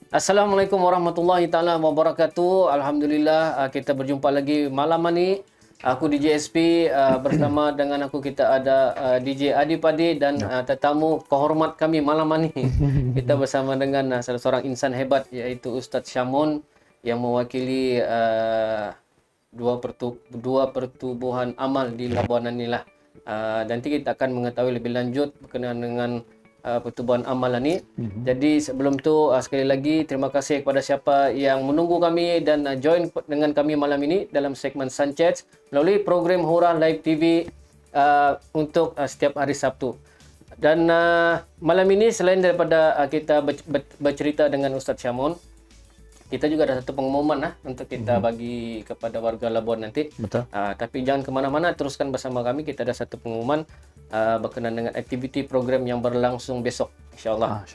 Assalamualaikum warahmatullahi taala wabarakatuh. Alhamdulillah kita berjumpa lagi malam ini. Aku DJ SP bersama dengan aku kita ada DJ Adi Padi dan tetamu kehormat kami malam ini. Kita bersama dengan salah seorang insan hebat yaitu Ustaz Syamun yang mewakili dua pertubuhan amal di Labuan inilah. Nanti kita akan mengetahui lebih lanjut berkenaan dengan pertubuhan amal ini. Jadi sebelum tu sekali lagi terima kasih kepada siapa yang menunggu kami dan join dengan kami malam ini dalam segmen Sanchez melalui program Hura Live TV untuk setiap hari Sabtu. Dan malam ini selain daripada kita bercerita dengan Ustaz Syamun, kita juga ada satu pengumuman untuk kita bagi kepada warga Labuan nanti. Betul. Tapi jangan kemana-mana, teruskan bersama kami. Kita ada satu pengumuman berkenaan dengan aktiviti program yang berlangsung besok, insyaAllah.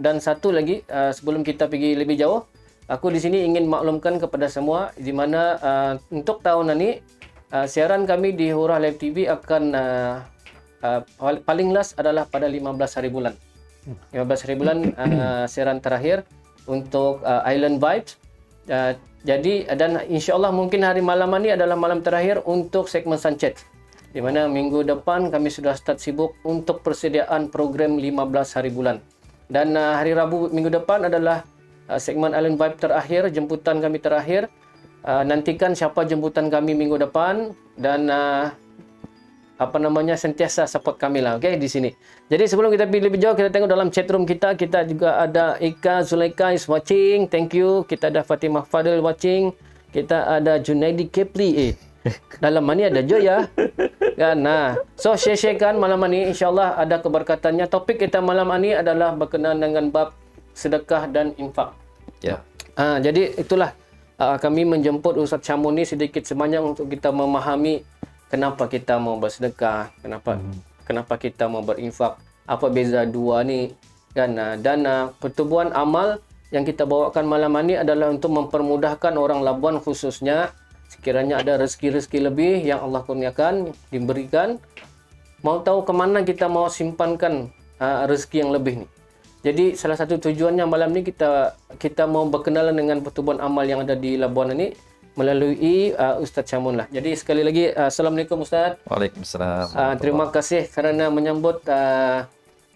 Dan satu lagi, sebelum kita pergi lebih jauh, aku di sini ingin maklumkan kepada semua di mana untuk tahun ini siaran kami di Hura Live TV akan paling last adalah pada 15 hari bulan. 15 hari bulan siaran terakhir untuk Island Vibes. Jadi dan insyaAllah mungkin hari malam ini adalah malam terakhir untuk segmen Sanchez, di mana minggu depan kami sudah start sibuk untuk persediaan program 15 hari bulan. Dan hari Rabu minggu depan adalah segmen Island Vibe terakhir, jemputan kami terakhir. Nantikan siapa jemputan kami minggu depan dan sentiasa support kami lah, okey, di sini. Jadi sebelum kita pergi lebih jauh, kita tengok dalam chat room kita. Kita juga ada Ika Zulaika is watching, thank you. Kita ada Fatimah Fadil watching. Kita ada Junaidi Kepli. Dalam ni ada Joya kan. So share kan malam ni, insyaallah ada keberkatannya. Topik kita malam ni adalah berkenaan dengan bab sedekah dan infak. Jadi itulah kami menjemput Ustaz Syamun ni sedikit sebanyak untuk kita memahami kenapa kita mau bersedekah, kenapa kita mau berinfak, apa beza dua ni kan. Dan pertubuhan amal yang kita bawakan malam ni adalah untuk mempermudahkan orang Labuan khususnya. Sekiranya ada rezeki-rezeki lebih yang Allah kurniakan, diberikan, mau tahu ke mana kita mau simpankan rezeki yang lebih ni. Jadi salah satu tujuannya malam ni kita mau berkenalan dengan pertubuhan amal yang ada di Labuan ini melalui Ustaz Syamun lah. Jadi sekali lagi Assalamualaikum Ustaz. Waalaikumsalam. Terima kasih kerana menyambut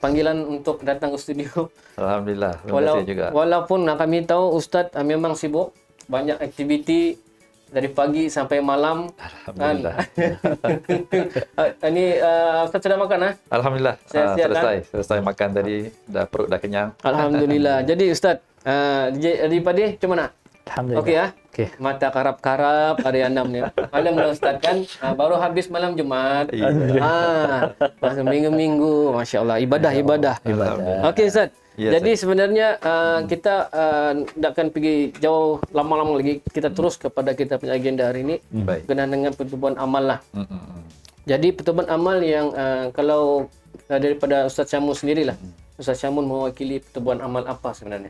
panggilan untuk datang ke studio. Alhamdulillah. Terima kasih juga. Walaupun kami tahu Ustaz memang sibuk, banyak aktiviti dari pagi sampai malam. Alhamdulillah. Ini Ustaz sudah makan Alhamdulillah. Selesai. Selesai makan tadi, perut dah kenyang. Alhamdulillah. Jadi Ustaz, Adi Padi macam mana? Alhamdulillah. Okey Okey. Mata karap-karap hari 6 ni. Malam dah Ustaz kan, baru habis malam Jumaat. Masa minggu-minggu, masya-Allah, ibadah. Okey Ustaz. Jadi sebenarnya kita tidak akan pergi jauh lama-lama lagi. Kita terus kepada kita punya agenda hari ini berkenaan dengan pertubuhan amal lah. Jadi pertubuhan amal yang kalau daripada Ustaz Syamun sendirilah. Ustaz Syamun mewakili pertubuhan amal apa sebenarnya?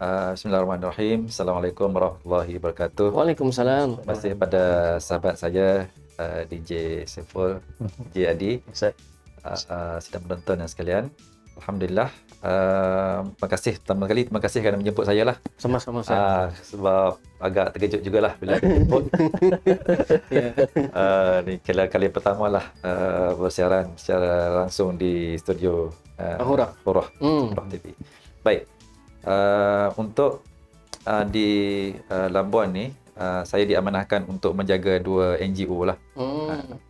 Bismillahirrahmanirrahim. Assalamualaikum warahmatullahi wabarakatuh. Waalaikumsalam. Terima kasih pada sahabat saya DJ Saiful, DJ Adi, sedang menonton yang sekalian. Alhamdulillah. Terima kasih pertama kali, terima kasih kerana menjemput saya lah. Sama-sama Ustaz. Sebab agak terkejut jugalah bila dijemput. Ya. Ni kali pertama lah bersiaran secara langsung di studio Hurrah. Hurrah Hmm. TV. Baik. Untuk di Labuan ni, saya diamanahkan untuk menjaga dua NGO lah.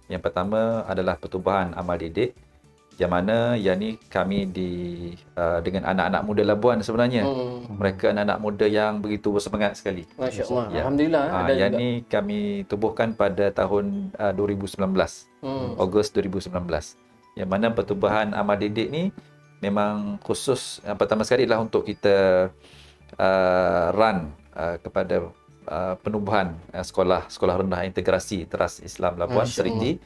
Yang pertama adalah Pertubuhan Amal Didik, yang mana yang ni kami dengan anak-anak muda Labuan sebenarnya. Mereka anak-anak muda yang begitu bersemangat sekali. Masya Allah. Ya. Alhamdulillah. Ada Yang juga. ni kami tubuhkan pada tahun 2019, Ogos 2019. Yang mana Pertubuhan Amal Didik ni memang khusus, yang pertama sekali adalah untuk kita run kepada penubuhan sekolah rendah integrasi Teras Islam Labuan, Seriti.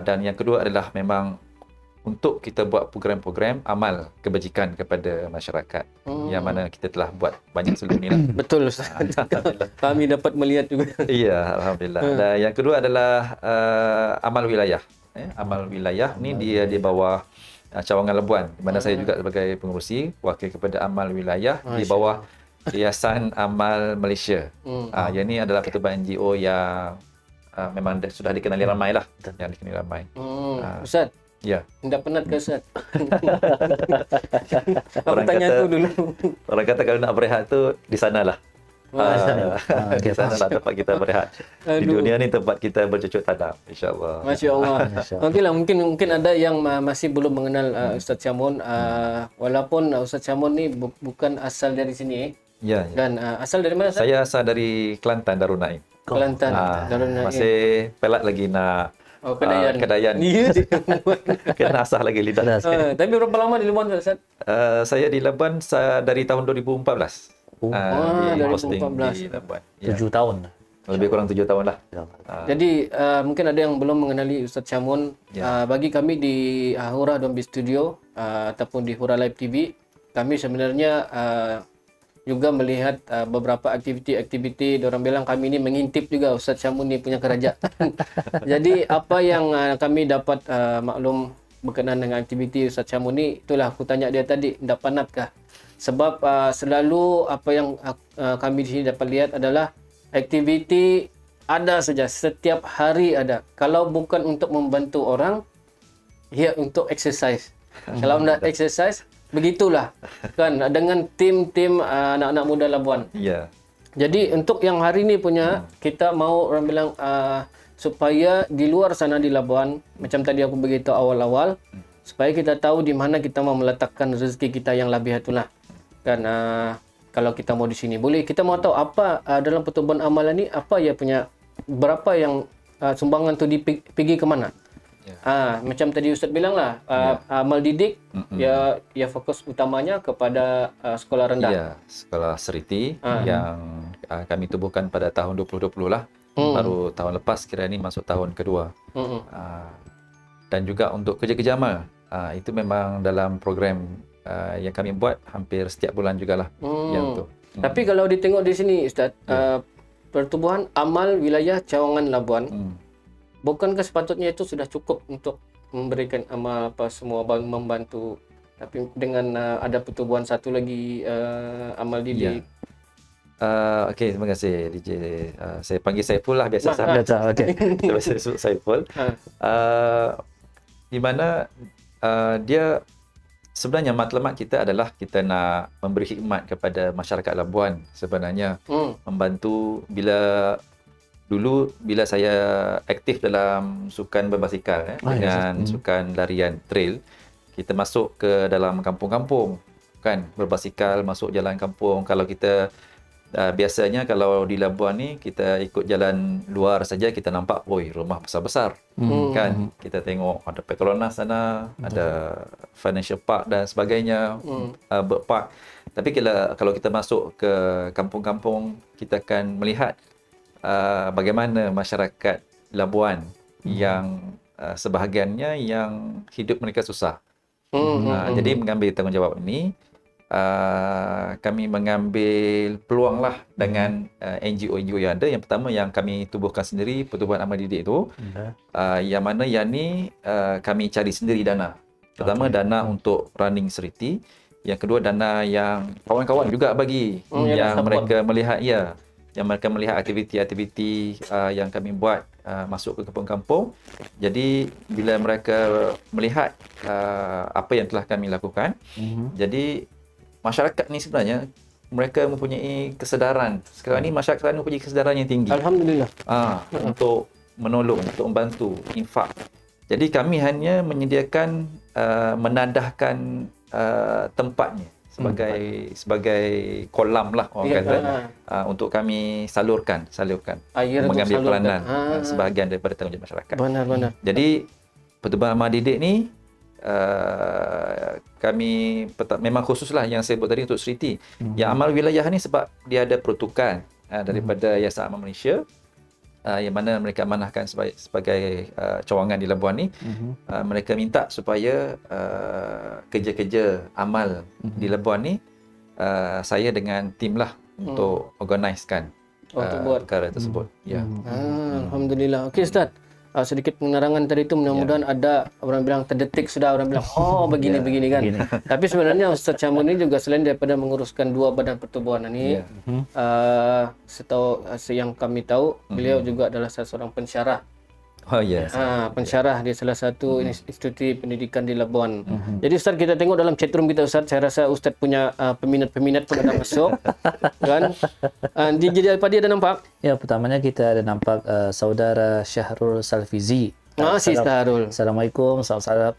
Dan yang kedua adalah memang untuk kita buat program-program amal kebajikan kepada masyarakat, yang mana kita telah buat banyak sebelum ni lah. Betul Ustaz. Kami dapat melihat juga. Iya, Alhamdulillah. Dan yang kedua adalah amal wilayah. Amal wilayah ni dia di bawah Cawangan Labuan, di mana saya juga sebagai pengurusi wakil kepada amal wilayah di bawah Yayasan Amal Malaysia. Yang ni adalah pertubuhan NGO yang memang sudah dikenali ramai lah. Yang dikenali ramai. Ustaz, ya. tidak penat ke Ustaz? Orang Aku tanya kata- tu dulu. Orang kata kalau nak berehat tu di sanalah. Di sanalah tempat kita berehat. Di Aduh. dunia ni tempat kita bercucuk tanam, insya-Allah. Masya Allah. Okeylah, mungkin ada yang masih belum mengenal Ustaz Syamun. Walaupun Ustaz Syamun ni bukan asal dari sini. Ya, ya. Dan asal dari mana Ustaz? Saya asal dari Kelantan, Darul Naim. Kelantan. Darul Naim. Masih pelat lagi nak Kedayan. Kedayan. Ya. Kena asah lagi lidah. Tapi berapa lama di Labuan Ustaz? Saya di Labuan dari tahun 2014. Di posting 2014. di Labuan. Ya. 7 tahun. Lebih kurang 7 tahun lah. Jadi mungkin ada yang belum mengenali Ustaz Syamun. Bagi kami di Hurrah Dombi Studio ataupun di Hurrah Live TV, kami sebenarnya juga melihat beberapa aktiviti-aktiviti. Diorang bilang kami ni mengintip juga Ustaz Syamun ni punya kerajaan. Jadi apa yang kami dapat maklum berkenaan dengan aktiviti Ustaz Syamun ni, itulah aku tanya dia tadi, tak panatkah? Sebab selalu apa yang kami di sini dapat lihat adalah aktiviti ada saja, setiap hari ada. Kalau bukan untuk membantu orang, ya untuk exercise. Kalau nak exercise, begitulah kan dengan tim-tim anak-anak muda Labuan. Ya. Jadi untuk yang hari ni punya, kita mau orang bilang supaya di luar sana di Labuan, macam tadi aku beritahu awal-awal, supaya kita tahu di mana kita mau meletakkan rezeki kita yang lebih itulah. Kan kalau kita mau di sini boleh, kita mau tahu apa dalam pertubuhan amalan ni, apa ya punya, berapa yang sumbangan tu pergi ke mana. Macam tadi Ustaz bilang lah, amal didik ya fokus utamanya kepada sekolah rendah. Ya, sekolah Seriti yang kami tubuhkan pada tahun 2020 lah. Baru tahun lepas kira ni masuk tahun kedua. Dan juga untuk kerja-kerja amal, itu memang dalam program yang kami buat hampir setiap bulan jugalah. Yang tu. Tapi kalau ditengok di sini Ustaz, Pertubuhan Amal Wilayah Cawangan Labuan, bukankah sepatutnya itu sudah cukup untuk memberikan amal apa semua membantu, tapi dengan ada pertubuhan satu lagi amal didik. Okey, terima kasih DJ. Saya panggil Saiful lah biasa. Okey. Biasa sebut Saiful. Di mana dia sebenarnya matlamat kita adalah kita nak memberi khidmat kepada masyarakat Labuan sebenarnya. Membantu bila saya aktif dalam sukan berbasikal dengan sukan larian trail, kita masuk ke dalam kampung-kampung kan, berbasikal masuk jalan kampung. Kalau kita biasanya kalau di Labuan ni kita ikut jalan luar saja, kita nampak rumah besar-besar kan, kita tengok ada Petronas sana, ada Financial Park dan sebagainya, Bird Park. Tapi kalau kita masuk ke kampung-kampung, kita akan melihat bagaimana masyarakat Labuan yang sebahagiannya yang hidup mereka susah. Jadi mengambil tanggungjawab ini, kami mengambil peluang lah dengan NGO-NGO yang ada. Yang pertama yang kami tubuhkan sendiri, Pertubuhan Amal Didik itu, yang mana yang ni kami cari sendiri dana. Pertama, dana untuk running Seriti. Yang kedua, dana yang kawan-kawan juga bagi, yang mereka melihat, yang mereka melihat aktiviti-aktiviti yang kami buat masuk ke kampung-kampung. Jadi bila mereka melihat apa yang telah kami lakukan, jadi masyarakat ni sebenarnya mereka mempunyai kesedaran. Sekarang ni masyarakat ni mempunyai kesedaran yang tinggi. Alhamdulillah. Untuk menolong, untuk membantu, infak. Jadi kami hanya menyediakan menadahkan tempatnya sebagai kolam lah orang kata, untuk kami salurkan air mengambil untuk peranan sebahagian daripada tanggungjawab masyarakat. Benar. Jadi Pertubuhan Amal Didik ni kami memang khususlah yang saya sebut tadi untuk Seriti. Yang amal wilayah ni sebab dia ada peruntukan daripada Yayasan Amal Malaysia, yang mana mereka amanahkan sebagai cawangan di Labuan ni. Mereka minta supaya kerja-kerja amal di Labuan ni saya dengan tim lah untuk organisekan untuk buat perkara tersebut. Alhamdulillah. Okey Ustaz, sedikit penerangan tadi itu mudah-mudahan ada orang bilang terdetik, sudah orang bilang begini kan. Tapi sebenarnya Ustaz Syamun ini juga selain daripada menguruskan 2 badan pertubuhan ini, setahu yang kami tahu beliau juga adalah salah seorang pensyarah. Pensyarah di salah satu institusi pendidikan di Labuan. Jadi Ustaz, kita tengok dalam chatroom kita Ustaz, saya rasa Ustaz punya peminat-peminat pun dah masuk kan. Jadi apa dia ada nampak? Ya, pertamanya kita ada nampak saudara Syahrul Salfizi. Si Syahrul. Assalamualaikum,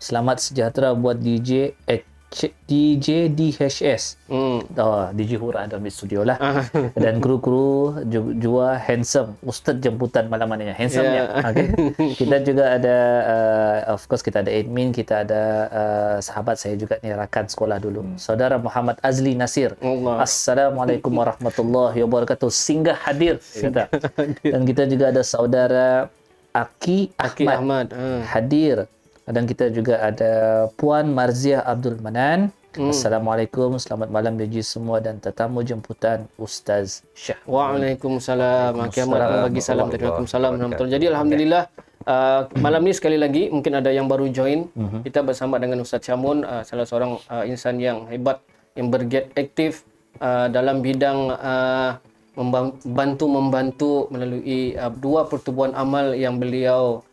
selamat sejahtera buat DJ DHS. DJ Hura dalam studio lah. Dan kru-kru juga handsome. Ustaz jemputan malam ni handsome-nya. Okay. Kita juga ada of course kita ada admin, kita ada sahabat saya juga ni, rakan sekolah dulu. Saudara Muhammad Azli Nasir. Assalamualaikum warahmatullahi wabarakatuh. Singgah hadir kita. Dan kita juga ada saudara Aki Ahmad hadir. Dan kita juga ada Puan Marziah Abdul Manan. Assalamualaikum, selamat malam DJ semua dan tetamu jemputan Ustaz Syah. Waalaikumsalam. Kiamat bagi salam. Waalaikumsalam warahmatullahi. Jadi alhamdulillah malam ni sekali lagi mungkin ada yang baru join. Kita bersama dengan Ustaz Syamun, salah seorang insan yang hebat yang bergiat aktif dalam bidang membantu melalui 2 pertubuhan amal yang beliau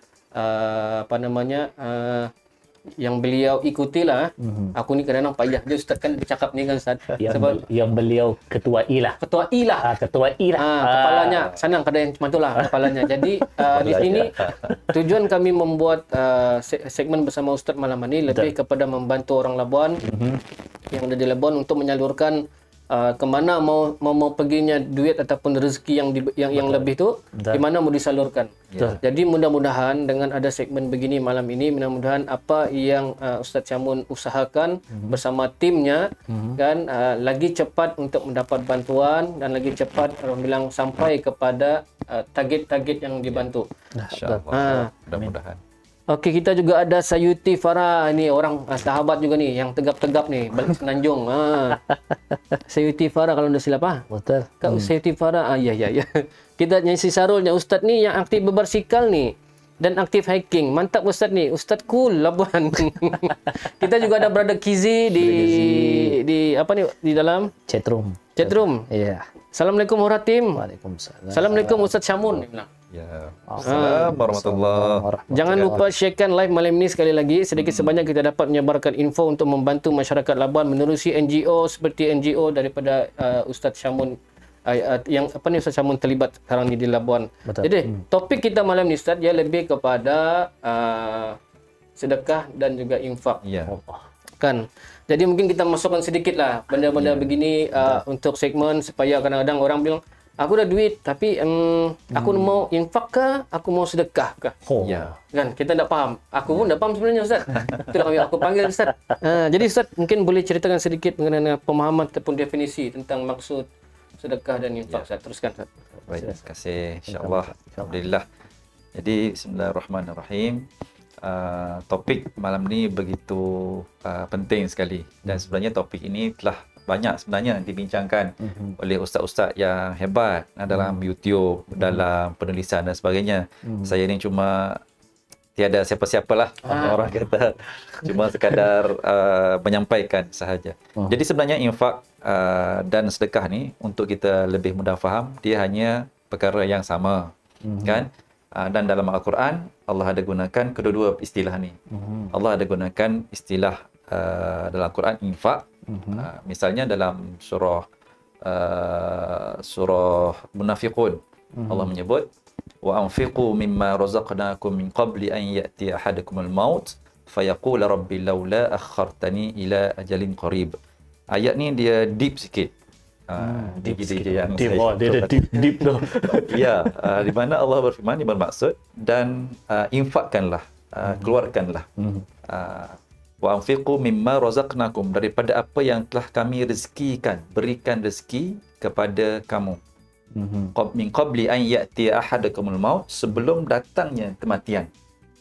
yang beliau ikutilah. Aku ni kadang-kadang payah je Ustaz kan bercakap ni kan Ustaz. Yang beliau ketua I lah. Kepalanya senang kada yang macam itulah kepalanya. Jadi di sini tujuan kami membuat segmen bersama Ustaz malam ini lebih kepada membantu orang Labuan yang ada di Labuan untuk menyalurkan kemana mau perginya duit ataupun rezeki yang lebih tu di mana mau disalurkan. Jadi mudah-mudahan dengan ada segmen begini malam ini, mudah-mudahan apa yang Ustaz Syamun usahakan bersama timnya kan lagi cepat untuk mendapat bantuan dan lagi cepat orang bilang sampai kepada target-target yang dibantu. Insyaallah. Mudah-mudahan. Okey, kita juga ada Sayuti Farah ni, orang sahabat juga ni yang tegap-tegap ni balik Semenanjung. Sayuti Farah kalau dah silap Betul. Kak Sayuti Farah. Ya. Kita Nyanyi Sarulnya Ustaz ni yang aktif berbasikal ni dan aktif hiking. Mantap Ustaz ni. Ustaz cool Labuan. Kita juga ada Brother Kizi di apa ni di dalam chatroom. Ya. Assalamualaikum Horatim. Waalaikumsalam. Assalamualaikum Ustaz Syamun. Assalamualaikum warahmatullahi wabarakatuh. Jangan lupa sharekan live malam ini sekali lagi. Sedikit sebanyak kita dapat menyebarkan info untuk membantu masyarakat Labuan menerusi NGO seperti NGO daripada Ustaz Syamun yang apa ni Ustaz Syamun terlibat sekarang ni di Labuan. Betul. Jadi topik kita malam ni Ustaz dia lebih kepada sedekah dan juga infak. Kan. Jadi mungkin kita masukkan sedikit lah benda-benda begini untuk segmen supaya kadang-kadang orang bilang aku dah duit tapi aku mau infak ke aku mau sedekah ke? Kan kita tak faham. Aku pun tak faham sebenarnya Ustaz. Itulah aku panggil Ustaz. Jadi Ustaz mungkin boleh ceritakan sedikit mengenai pemahaman ataupun definisi tentang maksud sedekah dan infak. Ustaz teruskan Ustaz. Baik, terima kasih. Insya-Allah. Alhamdulillah. Jadi bismillahirrahmanirrahim. Topik malam ni begitu penting sekali dan sebenarnya topik ini telah banyak sebenarnya dibincangkan oleh ustaz-ustaz yang hebat dalam YouTube, dalam penulisan dan sebagainya. Saya ni cuma tiada siapa-siapalah orang kata, cuma sekadar menyampaikan sahaja. Jadi sebenarnya infak dan sedekah ni untuk kita lebih mudah faham, dia hanya perkara yang sama, kan? Dan dalam Al-Quran Allah ada gunakan kedua-dua istilah ni. Allah ada gunakan istilah dalam Al-Quran infak. Misalnya dalam surah Munafiqun, Allah menyebut wa anfiqu mimma razaqnakum min qabli an ya'ti ahadakumul maut fayaqul rabbi laula akhartani ila ajalin qarib. Ayat ni dia deep sikit. Deep sikit. Yang Deep, dia ada deep tu. Ya, di mana Allah berfirman, dia bermaksud, dan infakkanlah, keluarkanlah. Wa anfiqu mimma razaqnakum, daripada apa yang telah kami rezekikan, berikan rezeki kepada kamu. Min qabli an ya'ti ahadakumul maut, sebelum datangnya kematian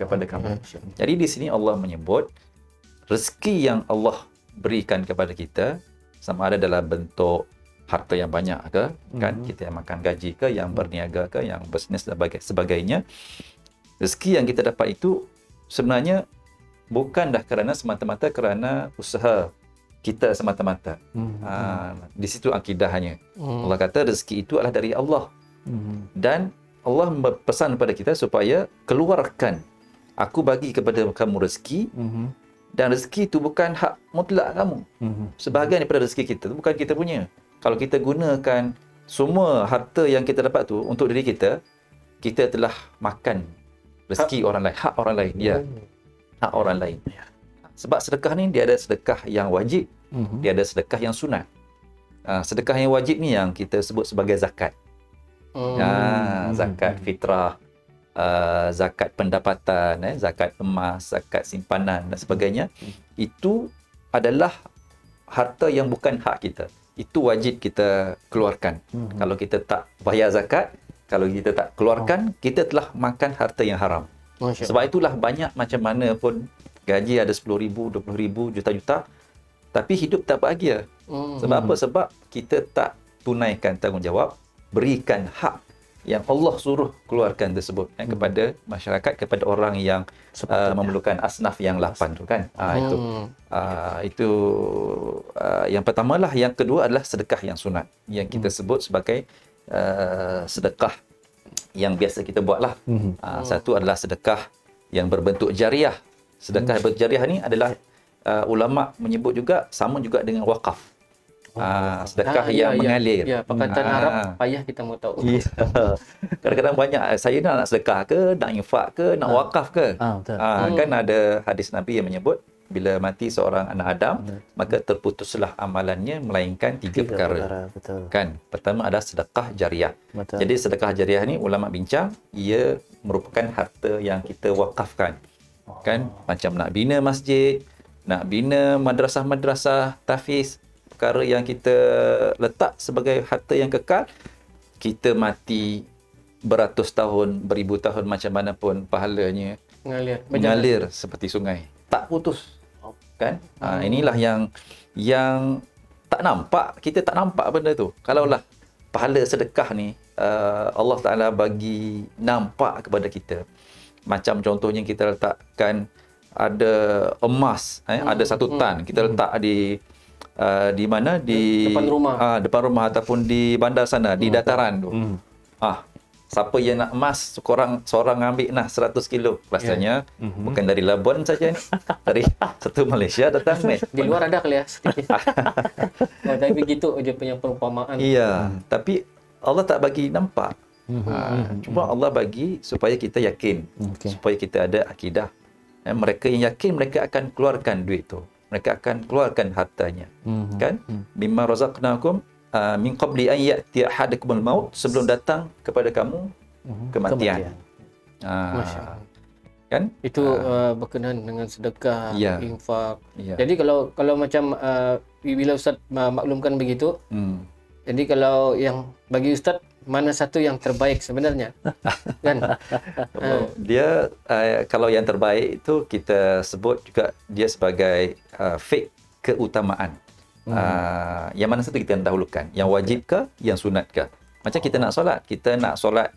kepada kamu. Jadi di sini Allah menyebut rezeki yang Allah berikan kepada kita, sama ada dalam bentuk harta yang banyak ke, kan, kita yang makan gaji ke, yang berniaga ke, yang bisnes dan sebagainya. Rezeki yang kita dapat itu sebenarnya bukan dah kerana semata-mata kerana usaha kita semata-mata. Di situ akidahnya. Allah kata rezeki itu adalah dari Allah. Dan Allah berpesan kepada kita supaya keluarkan. Aku bagi kepada kamu rezeki, dan rezeki itu bukan hak mutlak kamu. Sebahagian daripada rezeki kita itu bukan kita punya. Kalau kita gunakan semua harta yang kita dapat tu untuk diri kita, kita telah makan rezeki orang lain, hak orang lain. Ya. Hak orang lain. Sebab sedekah ni dia ada sedekah yang wajib, dia ada sedekah yang sunat. Sedekah yang wajib ni yang kita sebut sebagai zakat. Zakat fitrah, zakat pendapatan, zakat emas, zakat simpanan dan sebagainya. Itu adalah harta yang bukan hak kita. Itu wajib kita keluarkan. Kalau kita tak bayar zakat, kalau kita tak keluarkan, kita telah makan harta yang haram. Sebab itulah banyak macam mana pun gaji ada 10,000, 20,000, juta-juta, tapi hidup tak bahagia. Sebab apa? Sebab kita tak tunaikan tanggungjawab, berikan hak yang Allah suruh keluarkan tersebut kepada masyarakat, kepada orang yang memerlukan, asnaf yang 8 tu kan. Itu yang pertama lah. Yang kedua adalah sedekah yang sunat, yang kita sebut sebagai sedekah yang biasa kita buat lah. Satu adalah sedekah yang berbentuk jariah. Sedekah berjariah ni adalah ulama menyebut juga sama juga dengan wakaf. Sedekah yang mengalir. Ya, perkataan Arab payah kita mau tahu. Kadang-kadang banyak, saya nak sedekah ke, nak infak ke, nak wakaf ke. Kan ada hadis Nabi yang menyebut bila mati seorang anak Adam, maka terputuslah amalannya melainkan tiga perkara. Kan? Pertama adalah sedekah jariah. Jadi sedekah jariah ni ulama bincang, ia merupakan harta yang kita wakafkan. Kan? Macam nak bina masjid, nak bina madrasah-madrasah tahfiz, perkara yang kita letak sebagai harta yang kekal, kita mati beratus tahun, beribu tahun, macam mana pun pahalanya mengalir seperti sungai, tak putus. Kan? Inilah yang tak nampak, kita tak nampak benda tu. Kalaulah pahala sedekah ni Allah Ta'ala bagi nampak kepada kita. Macam contohnya kita letakkan ada emas, ada 1 tan, kita letak di mana, di depan rumah ataupun di bandar sana, di dataran tu. Siapa yang nak emas, seorang ambil 100 kilo. Rasanya bukan dari Labuan saja ni, dari satu Malaysia datang ni. Di luar ada kali ya sedikit. Tapi begitu je punya perumpamaan. Iya, tapi Allah tak bagi nampak. Cuma Allah bagi supaya kita yakin, supaya kita ada akidah. Mereka yang yakin, mereka akan keluarkan duit tu, mereka akan keluarkan hartanya. Kan? Mimma razaqnakum min qabli an ya'ti ahadakumul maut, sebelum datang kepada kamu kematian. Kan? Itu berkenaan dengan sedekah, infak. Jadi kalau macam bila Ustaz maklumkan begitu, jadi kalau yang bagi Ustaz, mana satu yang terbaik sebenarnya? Kan? Dia kalau yang terbaik itu kita sebut juga dia sebagai fik keutamaan. Yang mana satu kita dahulukan? Yang wajib ke, yang sunat ke? Macam kita nak solat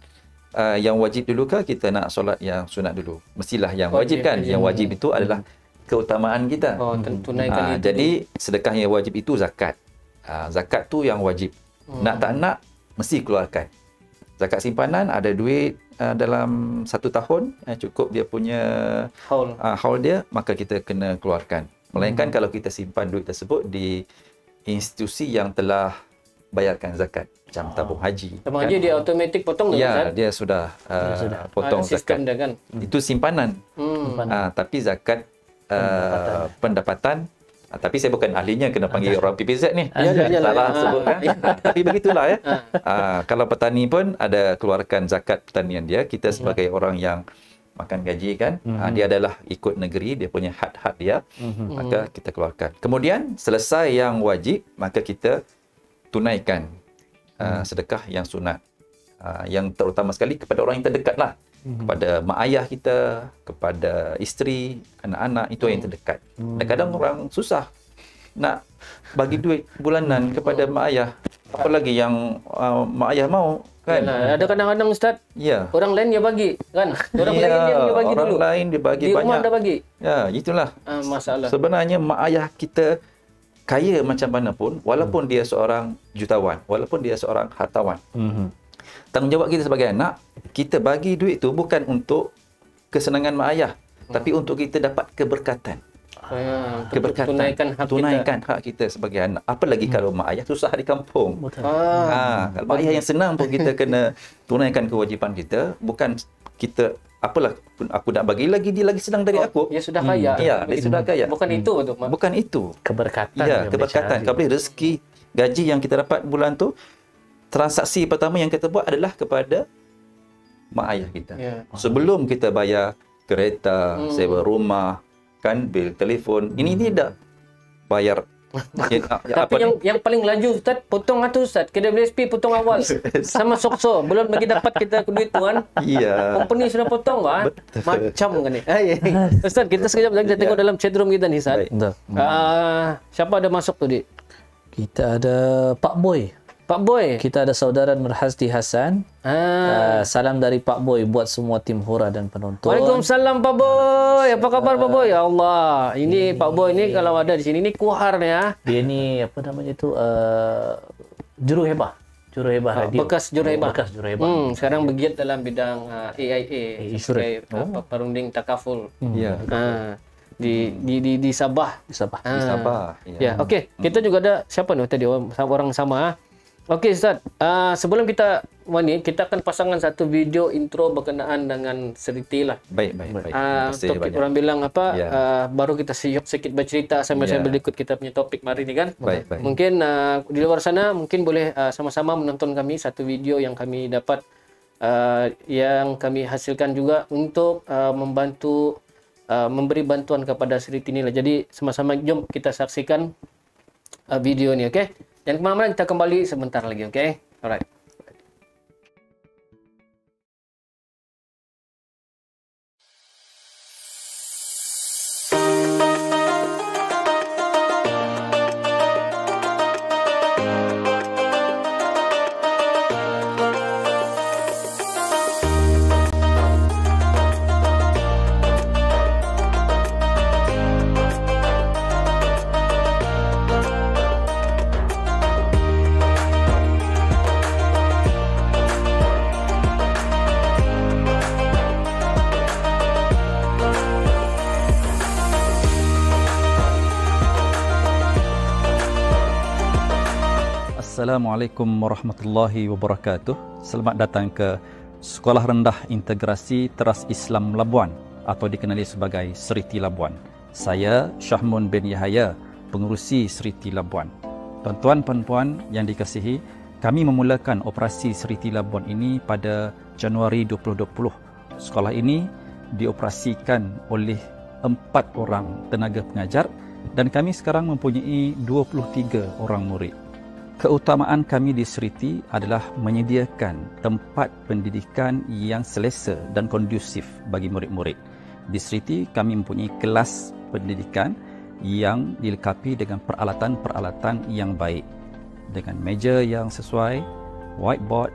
yang wajib dulu ke kita nak solat yang sunat dulu? Mestilah yang wajib kan. Yang wajib itu adalah keutamaan kita. Tunaikan itu. Jadi sedekah yang wajib itu zakat. Zakat tu yang wajib. Nak tak nak mesti keluarkan. Zakat simpanan ada duit dalam 1 tahun cukup dia punya haul dia, maka kita kena keluarkan. Melainkan kalau kita simpan duit tersebut di institusi yang telah bayarkan zakat, macam tabung haji. Tabung haji dia automatik potong tu kan? Dia sudah potong zakat. Dia kan? Itu simpanan. Tapi zakat pendapatan. Tapi saya bukan ahlinya, kena panggil orang PPZ ni. Salah sebut kan. Tapi begitulah ya. Kalau petani pun ada keluarkan zakat pertanian dia. Kita sebagai orang yang makan gaji kan, dia adalah ikut negeri, dia punya had-had dia. Maka kita keluarkan. Kemudian selesai yang wajib, maka kita tunaikan sedekah yang sunat. Yang terutama sekali kepada orang yang terdekat lah. Kepada mak ayah kita, kepada isteri, anak-anak, itu yang terdekat. Kadang-kadang orang susah nak bagi duit bulanan kepada mak ayah. Apalagi yang mak ayah mau kan. Yalah, ada kadang-kadang Ustaz, orang lain dia bagi kan. Orang lain dia bagi orang dulu. Orang lain dia bagi di banyak. Rumah dah bagi. Ya, itulah. Masalah. Sebenarnya mak ayah kita kaya macam mana pun, walaupun dia seorang jutawan, walaupun dia seorang hartawan. Tanggungjawab kita sebagai anak, kita bagi duit tu bukan untuk kesenangan mak ayah, tapi untuk kita dapat keberkatan. Keberkatan. Tunaikan hak kita sebagai anak. Apalagi kalau mak ayah susah di kampung. Kalau mak ayah yang senang pun kita kena tunaikan kewajipan kita. Bukan kita, apalah aku nak bagi lagi, dia lagi senang dari aku. Dia sudah kaya. Dia sudah kaya. Bukan itu tu. Bukan itu. Keberkatan. Ya, keberkatan. Kalau boleh rezeki, gaji yang kita dapat bulan tu, transaksi pertama yang kita buat adalah kepada mak ayah kita. Sebelum kita bayar kereta, sewa rumah, kan, bil telefon. Ini tidak bayar. Tapi yang paling laju Ustaz, potong tu Ustaz. KWSP potong awal. Sama Sokso. Belum lagi dapat kita duit tu kan. Company sudah potong kan. Macam kan ni. Ustaz, kita sekejap lagi kita tengok dalam chatroom kita ni Ustaz. Siapa ada masuk tu, Dik? Kita ada Pak Boy. Pak Boy. Kita ada saudara Nurhazdi Hasan. Salam dari Pak Boy buat semua tim Hura dan penonton. Waalaikumsalam Pak Boy. Apa khabar Pak Boy? Ya Allah. Ini Pak Boy ni kalau ada di sini ni kuhar ni ya. Dia ni apa namanya tu juruhebah. Juruhebah radio. Bekas juruhebah. Bekas juruhebah. Sekarang bergiat dalam bidang AIA sebagai perunding takaful. Ya. Di Sabah. Di Sabah. Di Sabah. Ya, okey. Kita juga ada siapa ni tadi orang sama. Okey Ustaz, sebelum kita kita akan pasangkan satu video intro berkenaan dengan Seriti lah. Baik. Topik orang bilang apa, baru kita sedikit bercerita sambil ikut kita punya topik hari ni kan. Baik. Mungkin di luar sana mungkin boleh sama-sama menonton kami satu video yang kami dapat, yang kami hasilkan juga untuk membantu memberi bantuan kepada Seriti ni lah. Jadi sama-sama jom kita saksikan video ni, okey? Dan kemana-mana kita kembali sebentar lagi, okey? Alright. Assalamualaikum warahmatullahi wabarakatuh. Selamat datang ke Sekolah Rendah Integrasi Teras Islam Labuan atau dikenali sebagai Seriti Labuan. Saya Syahmun bin Yahaya, pengurusi Seriti Labuan. Tuan-tuan dan puan yang dikasihi, kami memulakan operasi Seriti Labuan ini pada Januari 2020. Sekolah ini dioperasikan oleh 4 orang tenaga pengajar dan kami sekarang mempunyai 23 orang murid. Keutamaan kami di Seriti adalah menyediakan tempat pendidikan yang selesa dan kondusif bagi murid-murid. Di Seriti kami mempunyai kelas pendidikan yang dilengkapi dengan peralatan-peralatan yang baik, dengan meja yang sesuai, whiteboard,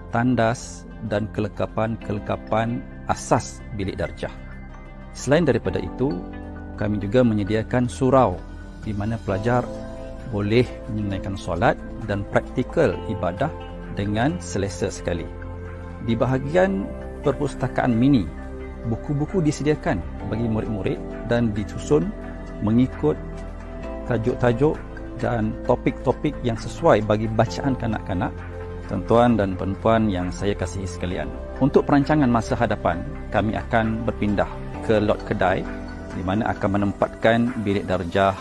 tandas, dan kelengkapan-kelengkapan asas bilik darjah. Selain daripada itu, kami juga menyediakan surau di mana pelajar boleh menunaikan solat dan praktikal ibadah dengan selesa sekali. Di bahagian perpustakaan mini, buku-buku disediakan bagi murid-murid dan disusun mengikut tajuk-tajuk dan topik-topik yang sesuai bagi bacaan kanak-kanak, tuan-tuan dan puan-puan yang saya kasihi sekalian. Untuk perancangan masa hadapan, kami akan berpindah ke lot kedai di mana akan menempatkan bilik darjah,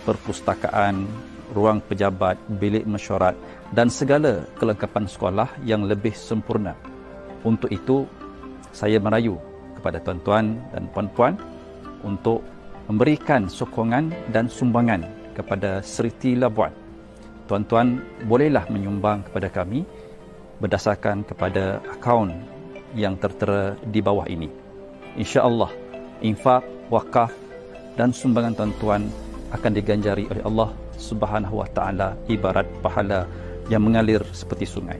perpustakaan, ruang pejabat, bilik mesyuarat dan segala kelengkapan sekolah yang lebih sempurna. Untuk itu, saya merayu kepada tuan-tuan dan puan-puan untuk memberikan sokongan dan sumbangan kepada Seriti Labuan. Tuan-tuan bolehlah menyumbang kepada kami berdasarkan kepada akaun yang tertera di bawah ini. InsyaAllah, infak, wakaf dan sumbangan tuan-tuan akan diganjari oleh Allah Subhanahu wa Ta'ala ibarat pahala yang mengalir seperti sungai.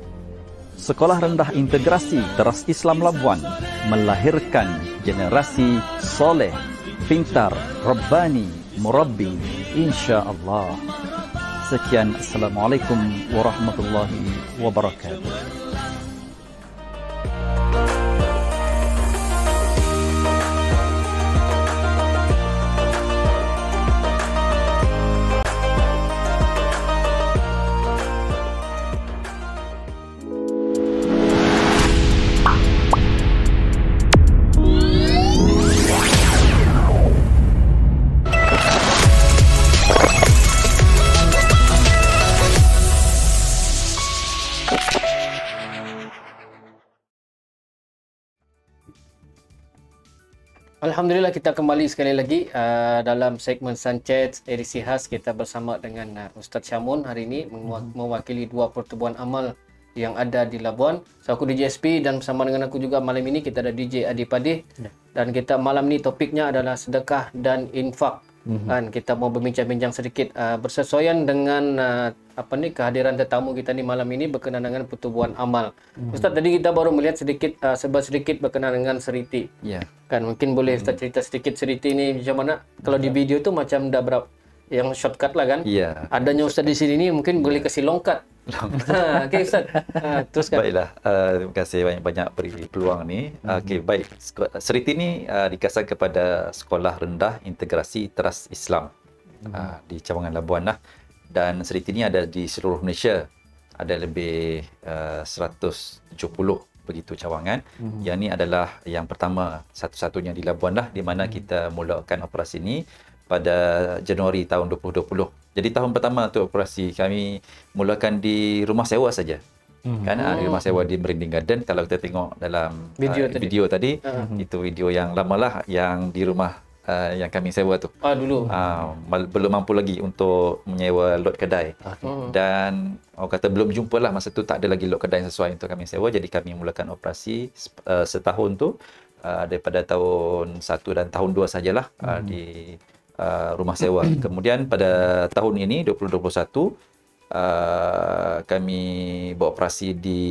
Sekolah Rendah Integrasi Teras Islam Labuan melahirkan generasi soleh, pintar, rabbani, murabbi, insya-Allah. Sekian, Assalamualaikum warahmatullahi wabarakatuh. Alhamdulillah, kita kembali sekali lagi dalam segmen Sanchez edisi khas. Kita bersama dengan Ustaz Syamun hari ini mewakili dua pertubuhan amal yang ada di Labuan. So, aku DJ SP dan bersama dengan aku juga malam ini kita ada DJ Adi Padih. Dan kita malam ni topiknya adalah sedekah dan infak. Dan kita mau berbincang-bincang sedikit bersesuaian dengan kehadiran tetamu kita ni malam ini berkenaan dengan pertubuhan amal. Ustaz, tadi kita baru melihat sedikit sedikit berkenaan dengan Seriti. Ya. Kan mungkin boleh Ustaz cerita sedikit Seriti ni macam mana? Kalau di video tu macam dah berapa yang shortcut lah kan? Ya. Adanya Ustaz di sini ni mungkin boleh kasih longkat. Okey Ustaz. Teruskan. Baiklah, terima kasih banyak-banyak beri peluang ni. Okey, baik. Seriti ni dikasar kepada Sekolah Rendah Integrasi Teras Islam di Cawangan Labuan lah. Dan Seriti ni ada di seluruh Malaysia. Ada lebih 170 begitu cawangan. Yang ni adalah yang pertama, satu-satunya di Labuan lah, di mana kita mulakan operasi ni pada Januari tahun 2020. Jadi tahun pertama tu operasi kami mulakan di rumah sewa saja. Kan di rumah sewa di Merinding Garden. Kalau kita tengok dalam video tadi itu video yang lamalah yang di rumah yang kami sewa tu. Dulu. Belum mampu lagi untuk menyewa lot kedai. Dan orang kata belum jumpa lah masa tu, tak ada lagi lot kedai sesuai untuk kami sewa. Jadi kami mulakan operasi setahun tu daripada tahun 1 dan tahun 2 sajalah di rumah sewa. Kemudian pada tahun ini 2021 kami beroperasi di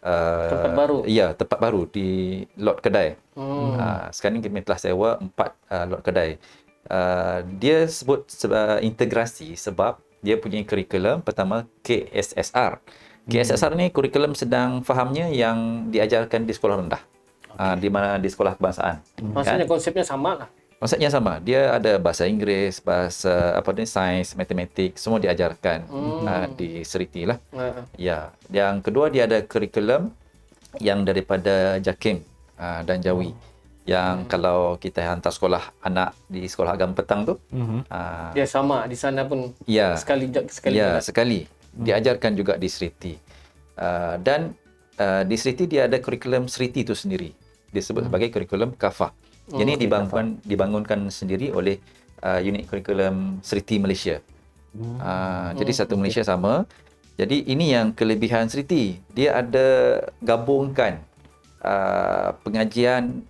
tempat baru. Ya, tempat baru di lot kedai. Sekarang kami telah sewa 4 lot kedai. Dia sebut integrasi sebab dia punya kurikulum pertama KSSR. KSSR ni kurikulum sedang fahamnya yang diajarkan di sekolah rendah. Di mana di sekolah kebangsaan. Maksudnya kan? Konsepnya sama lah. Konsepnya sama. Dia ada bahasa Inggeris, bahasa sains, matematik, semua diajarkan di Seriti lah. Ya. Yang kedua, dia ada kurikulum yang daripada JAKIM dan Jawi. Yang kalau kita hantar sekolah anak di sekolah agama petang tu, dia sama di sana pun. Ya. Sekali. Ya, sekali. Diajarkan juga di Seriti. Dan di Seriti dia ada kurikulum Seriti itu sendiri. Disebut sebagai kurikulum kafah. Ini dibangunkan sendiri oleh unit kurikulum Seriti Malaysia. Jadi satu Malaysia sama. Jadi ini yang kelebihan Seriti. Dia ada gabungkan pengajian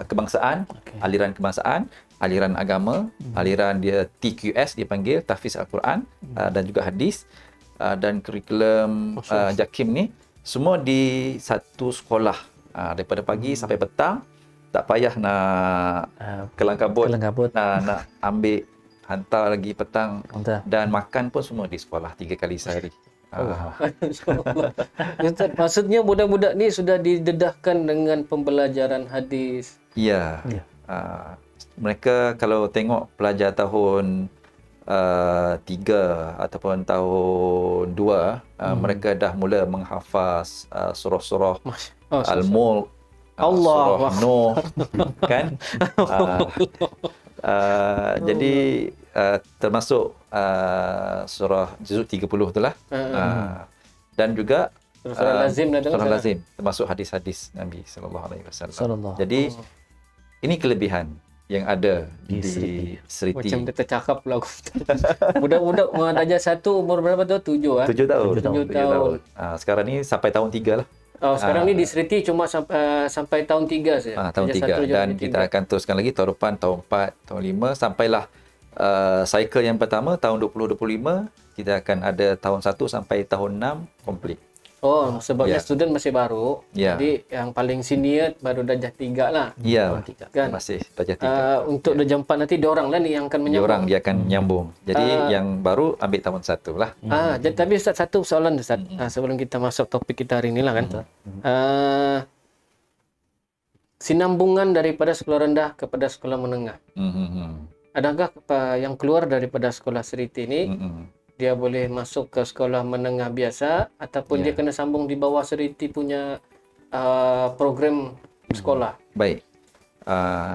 kebangsaan, aliran kebangsaan, aliran agama, aliran dia TQS dipanggil, Tahfiz Al-Quran dan juga hadis. Dan kurikulum JAKIM ni semua di satu sekolah. Daripada pagi sampai petang, tak payah nak kelang kabut, nak ambil hantar lagi petang. Dan makan pun semua di sekolah 3 kali sehari. Ustaz, maksudnya budak-budak ni sudah didedahkan dengan pembelajaran hadis. Ya. Mereka kalau tengok pelajar tahun 3 ataupun tahun 2, mereka dah mula menghafaz surah-surah Al-Mulk, surah Nur, kan? Jadi termasuk surah juzuk 30 itulah. Dan juga surah lazim termasuk hadis-hadis Nabi sallallahu alaihi wasallam. Jadi ini kelebihan yang ada di Seriti. Macam dia tercakap pula aku. Budak-budak darjah 1 umur berapa tu? 7 7 tahun. 7 tahun. Sekarang ni sampai tahun 3 lah. Sekarang ni di Seriti cuma sampai tahun 3 saja. Tahun 3 dan kita akan teruskan lagi tahun depan, tahun 4, tahun 5 sampailah cycle yang pertama tahun 2025 kita akan ada tahun 1 sampai tahun 6 komplit. Sebabnya student masih baru. Jadi yang paling senior baru darjah 3 lah. Ya, kan? Masih darjah 3. Untuk darjah 4 nanti diorang lah ni yang akan menyambung. Dia akan nyambung. Jadi yang baru ambil tahun 1 lah. Jadi tapi Ustaz, satu soalan Ustaz. Sebelum kita masuk topik kita hari ni lah kan. Sinambungan daripada sekolah rendah kepada sekolah menengah. Adakah yang keluar daripada sekolah Seriti ni dia boleh masuk ke sekolah menengah biasa ataupun dia kena sambung di bawah Seriti punya program sekolah? Baik.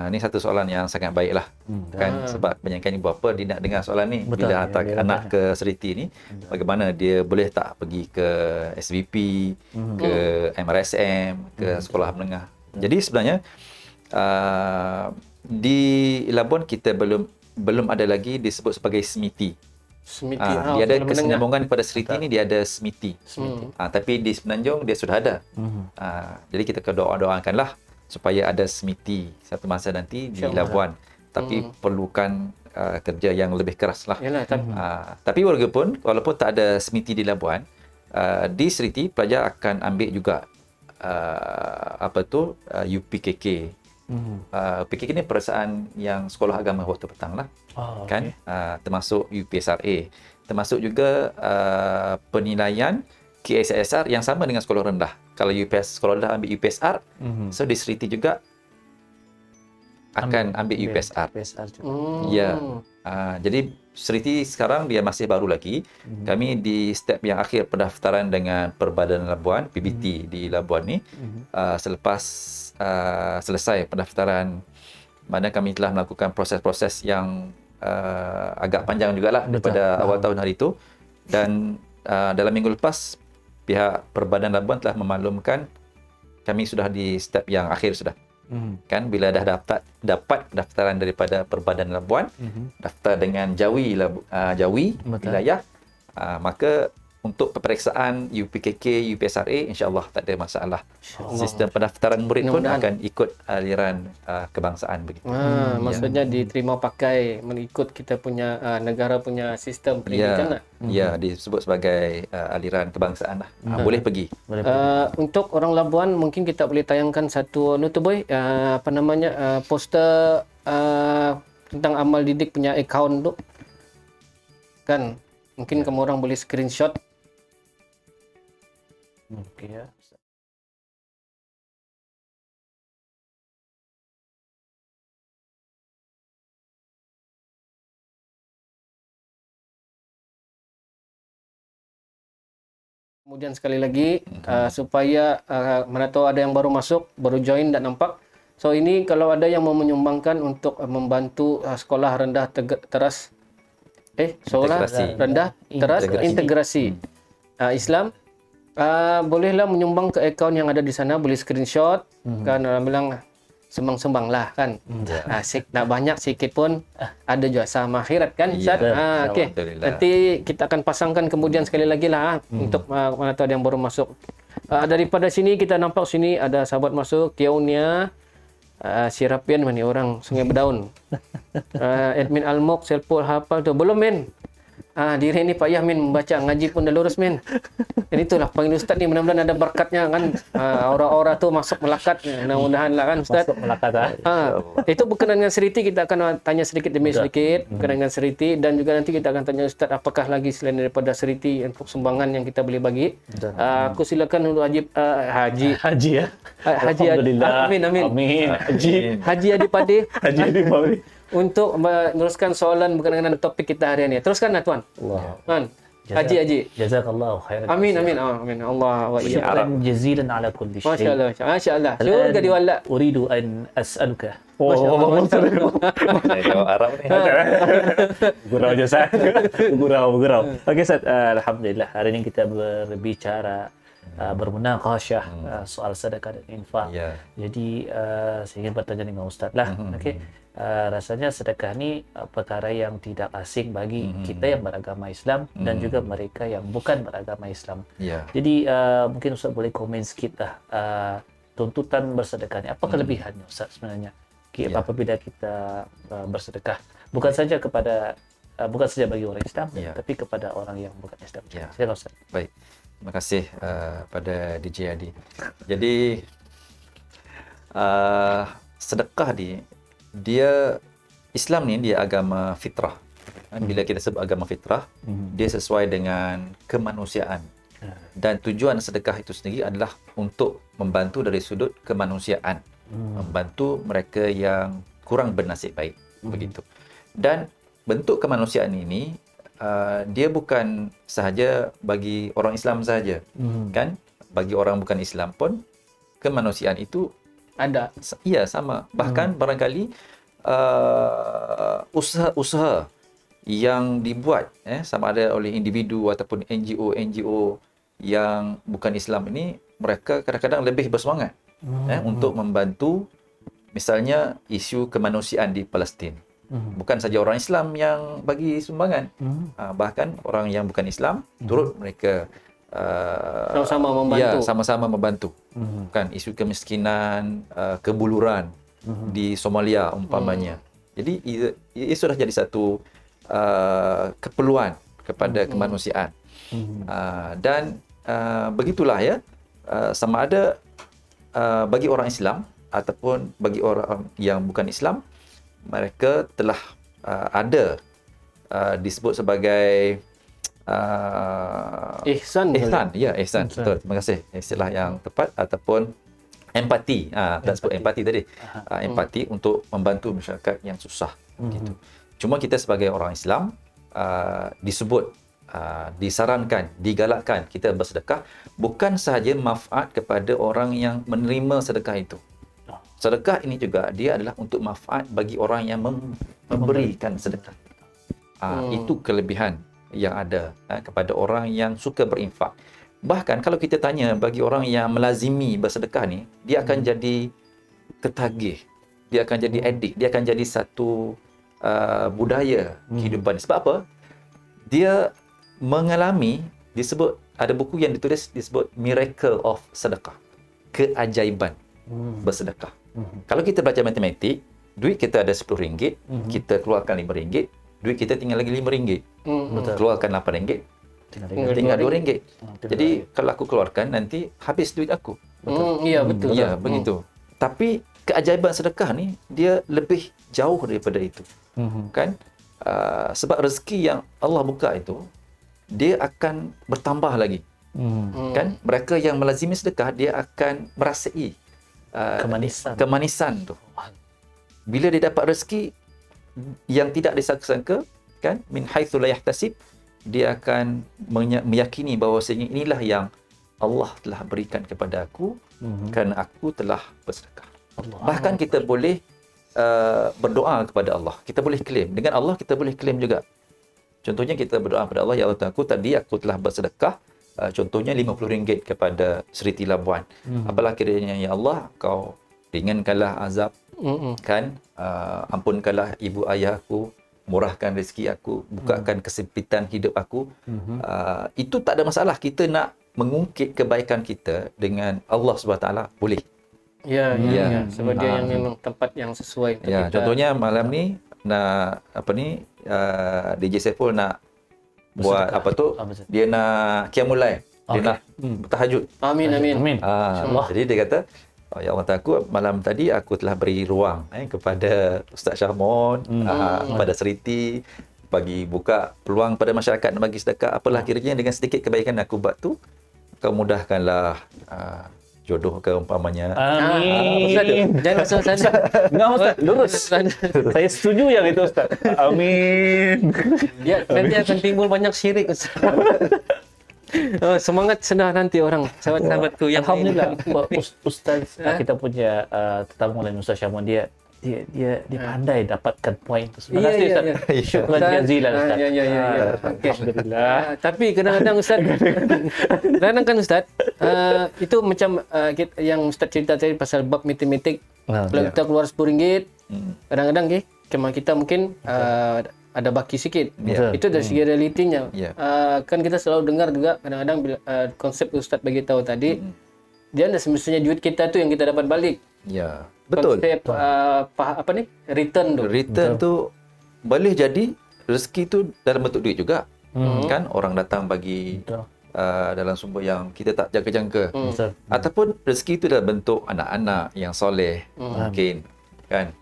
Ini satu soalan yang sangat baik lah. Kan? Sebab banyakkan ibu bapa dia nak dengar soalan ni. Betul. Bila hantar anak ke Seriti ni, bagaimana dia boleh tak pergi ke SVP, ke MRSM, ke sekolah menengah. Jadi sebenarnya di Labuan kita belum ada lagi disebut sebagai SMITI. Dia ada kesinambungan pada Seriti ni, dia ada SMITI. Tapi di Semenanjung dia sudah ada. Jadi kita doakanlah supaya ada SMITI satu masa nanti di Labuan. Tapi perlukan kerja yang lebih keras lah. Tapi walaupun tak ada SMITI di Labuan, di Seriti pelajar akan ambil juga UPKK. PKK ni perasaan yang sekolah agama waktu petang lah. Kan? Termasuk UPSRA. Termasuk juga penilaian KSSR yang sama dengan sekolah rendah. Kalau sekolah rendah ambil UPSR, so di Seriti juga akan ambil UPSR. Ya. Jadi Seriti sekarang dia masih baru lagi. Kami di step yang akhir pendaftaran dengan Perbadanan Labuan, PBT di Labuan ni. Selepas selesai pendaftaran, mana kami telah melakukan proses-proses yang agak panjang jugalah daripada awal tahun hari itu. Dan dalam minggu lepas pihak Perbadanan Labuan telah memaklumkan kami sudah di step yang akhir sudah. Kan bila dah dapat pendaftaran daripada Perbadanan Labuan, daftar dengan Jawi wilayah, maka untuk peperiksaan UPKK, UPSRA, insya-Allah tak ada masalah. Sistem pendaftaran murid pun akan ikut aliran kebangsaan begitu. Maksudnya diterima pakai mengikut kita punya negara punya sistem pendidikan lah. Ya, disebut sebagai aliran kebangsaan lah. Boleh pergi. Untuk orang Labuan mungkin kita boleh tayangkan satu poster tentang amal didik punya akaun tu. Kan mungkin kamu orang boleh screenshot. Ya. Kemudian sekali lagi supaya mana tahu ada yang baru masuk, baru join tak nampak. So ini kalau ada yang mau menyumbangkan untuk membantu sekolah rendah teras rendah teras integrasi Islam, bolehlah menyumbang ke akaun yang ada di sana, boleh screenshot. Kan orang bilang sembang-sembang lah kan. Tak banyak sikit pun ada jasa akhirat kan Ustaz. Okey. Nanti kita akan pasangkan kemudian sekali lagi lah untuk mana tahu ada yang baru masuk. Daripada sini kita nampak sini ada sahabat masuk, Tiaunia, Sirapian mana orang Sungai Berdaun. Admin Almok, Selpol hafal tu. Belum men. Diri ni payah min membaca, ngaji pun dah lurus min. Dan itulah panggil ustaz ni, mudah-mudahan ada berkatnya kan. Aura-aura tu masuk melekat, mudah-mudahan lah kan ustaz. Masuk melekat. Itu berkenaan dengan seriti, kita akan tanya sedikit demi sedikit berkenaan dengan seriti, dan juga nanti kita akan tanya ustaz apakah lagi selain daripada seriti untuk sumbangan yang kita boleh bagi. Aku silakan untuk Haji Haji ya. Haji Alhamdulillah. Amin. Haji Adipade. Haji Adipade. Untuk meneruskan soalan berkenaan dengan topik kita hari ini. Teruskan Tuan. Allah. Kan? Haji. Jazakallahu khairan. Amin. Allah wa iyyakum. Syukran jazilan ala kulli syai. Masyaallah. Syukur gadi wala. Uridu an as'aluka. Jawab Arab ni. Gurau je Ustaz. Gurau. Okey Ustaz, alhamdulillah hari ini kita berbicara bermunaqasyah soal sedekah dan infak. Jadi saya ingin bertanya dengan Ustaz lah. Okey. Rasanya sedekah ni perkara yang tidak asing bagi kita yang beragama Islam dan juga mereka yang bukan beragama Islam. Jadi mungkin Ustaz boleh komen sikit lah tuntutan bersedekah ni. Apa kelebihannya Ustaz sebenarnya apabila kita bersedekah? Bukan saja bagi orang Islam, tapi kepada orang yang bukan Islam. Silakan Ustaz. Baik. Terima kasih pada DJ Adi. Jadi sedekah dia Islam ni dia agama fitrah. Bila kita sebut agama fitrah, dia sesuai dengan kemanusiaan. Dan tujuan sedekah itu sendiri adalah untuk membantu dari sudut kemanusiaan, membantu mereka yang kurang bernasib baik, begitu. Dan bentuk kemanusiaan ini dia bukan sahaja bagi orang Islam sahaja, kan? Bagi orang bukan Islam pun kemanusiaan itu ada. Iya, sama. Bahkan barangkali usaha-usaha yang dibuat sama ada oleh individu ataupun NGO yang bukan Islam ini, mereka kadang-kadang lebih bersemangat untuk membantu misalnya isu kemanusiaan di Palestin. Bukan saja orang Islam yang bagi sumbangan, bahkan orang yang bukan Islam turut mereka sama-sama membantu. Ya, sama-sama membantu. Kan isu kemiskinan, kebuluran di Somalia umpamanya. Jadi ia sudah jadi satu keperluan kepada kemanusiaan. Dan begitulah ya, sama ada bagi orang Islam ataupun bagi orang yang bukan Islam, mereka telah ada disebut sebagai ihsan. Ya, ihsan. Betul. Terima kasih. Istilah yang tepat ataupun empati. Dan sebut empati tadi. Empati untuk membantu masyarakat yang susah gitu. Cuma kita sebagai orang Islam disebut disarankan, digalakkan kita bersedekah bukan sahaja manfaat kepada orang yang menerima sedekah itu. Sedekah ini juga dia adalah untuk manfaat bagi orang yang memberikan sedekah. Itu kelebihan yang ada kepada orang yang suka berinfak. Bahkan kalau kita tanya bagi orang yang melazimi bersedekah ni, dia akan jadi ketagih, dia akan jadi edik, dia akan jadi satu budaya kehidupan. Sebab apa? Dia mengalami, disebut, ada buku yang ditulis disebut miracle of sedekah, keajaiban bersedekah. Kalau kita belajar matematik, duit kita ada RM10, kita keluarkan RM5, duit kita tinggal lagi RM5. Keluarkan RM8, tinggal RM2. Jadi kalau aku keluarkan nanti habis duit aku. Iya, betul. Ya, begitu. Tapi keajaiban sedekah ni dia lebih jauh daripada itu. Kan? Sebab rezeki yang Allah buka itu dia akan bertambah lagi. Kan? Mereka yang melazimi sedekah dia akan merasai kemanisan tu. Bila dia dapat rezeki yang tidak disangka-sangka, kan, min haitsu la yahtasib, dia akan meyakini bahawasanya inilah yang Allah telah berikan kepada aku kerana aku telah bersedekah. Bahkan kita boleh berdoa kepada Allah. Kita boleh klaim. Dengan Allah kita boleh klaim juga. Contohnya kita berdoa kepada Allah, ya Allah, aku telah bersedekah contohnya RM50 kepada Seriti Labuan. Apalah kiranya ya Allah, kau ringankanlah azab, kan, ampunkanlah ibu ayah aku, murahkan rezeki aku, bukakan kesempitan hidup aku. Itu tak ada masalah. Kita nak mengungkit kebaikan kita dengan Allah SWT, boleh. Ya. Sebab dia yang memang tempat yang sesuai untuk kita. Contohnya malam ni nak DJ Saiful nak buat apa tu? Dia nak qiyamul lail. Dia nak bertahajud. Amin, amin. Amin. Jadi dia kata, ya Allah Ta'ala, aku malam tadi aku telah beri ruang kepada Ustaz Syahmon, kepada Seriti, bagi buka peluang pada masyarakat nak bagi sedekah. Apalah kiranya dengan sedikit kebaikan aku buat tu, kau mudahkanlah jodoh ke umpamanya. Amin. Jangan masuk sana. Enggak Ustaz, lurus. Saya setuju yang itu Ustaz. Amin. Ya, nanti akan timbul banyak syirik, Ustaz. Semangat senang nanti orang sahabat-sahabatku yang Alhamdulillah, Ustaz kita punya tetamu lain Ustaz Syamon, dia pandai dapatkan poin tu. Terima kasih Ustaz. Syukran jazilan Ustaz. Ya. Okay. Alhamdulillah. Tapi kadang-kadang Ustaz, kadang-kadang kan Ustaz, itu macam yang Ustaz cerita tadi pasal bab matematik. Kalau kita keluar RM10, kadang-kadang kita mungkin ada baki sikit. Itu dari segi realitinya. Kan kita selalu dengar juga kadang-kadang konsep Ustaz bagi tahu tadi, dia ada semestinya duit kita tu yang kita dapat balik. Ya, betul. Konsep return tu. Return tu boleh jadi rezeki tu dalam bentuk duit juga. Kan orang datang bagi dalam sumber yang kita tak jangka-jangka. Ataupun rezeki itu dalam bentuk anak-anak yang soleh. Mungkin kan.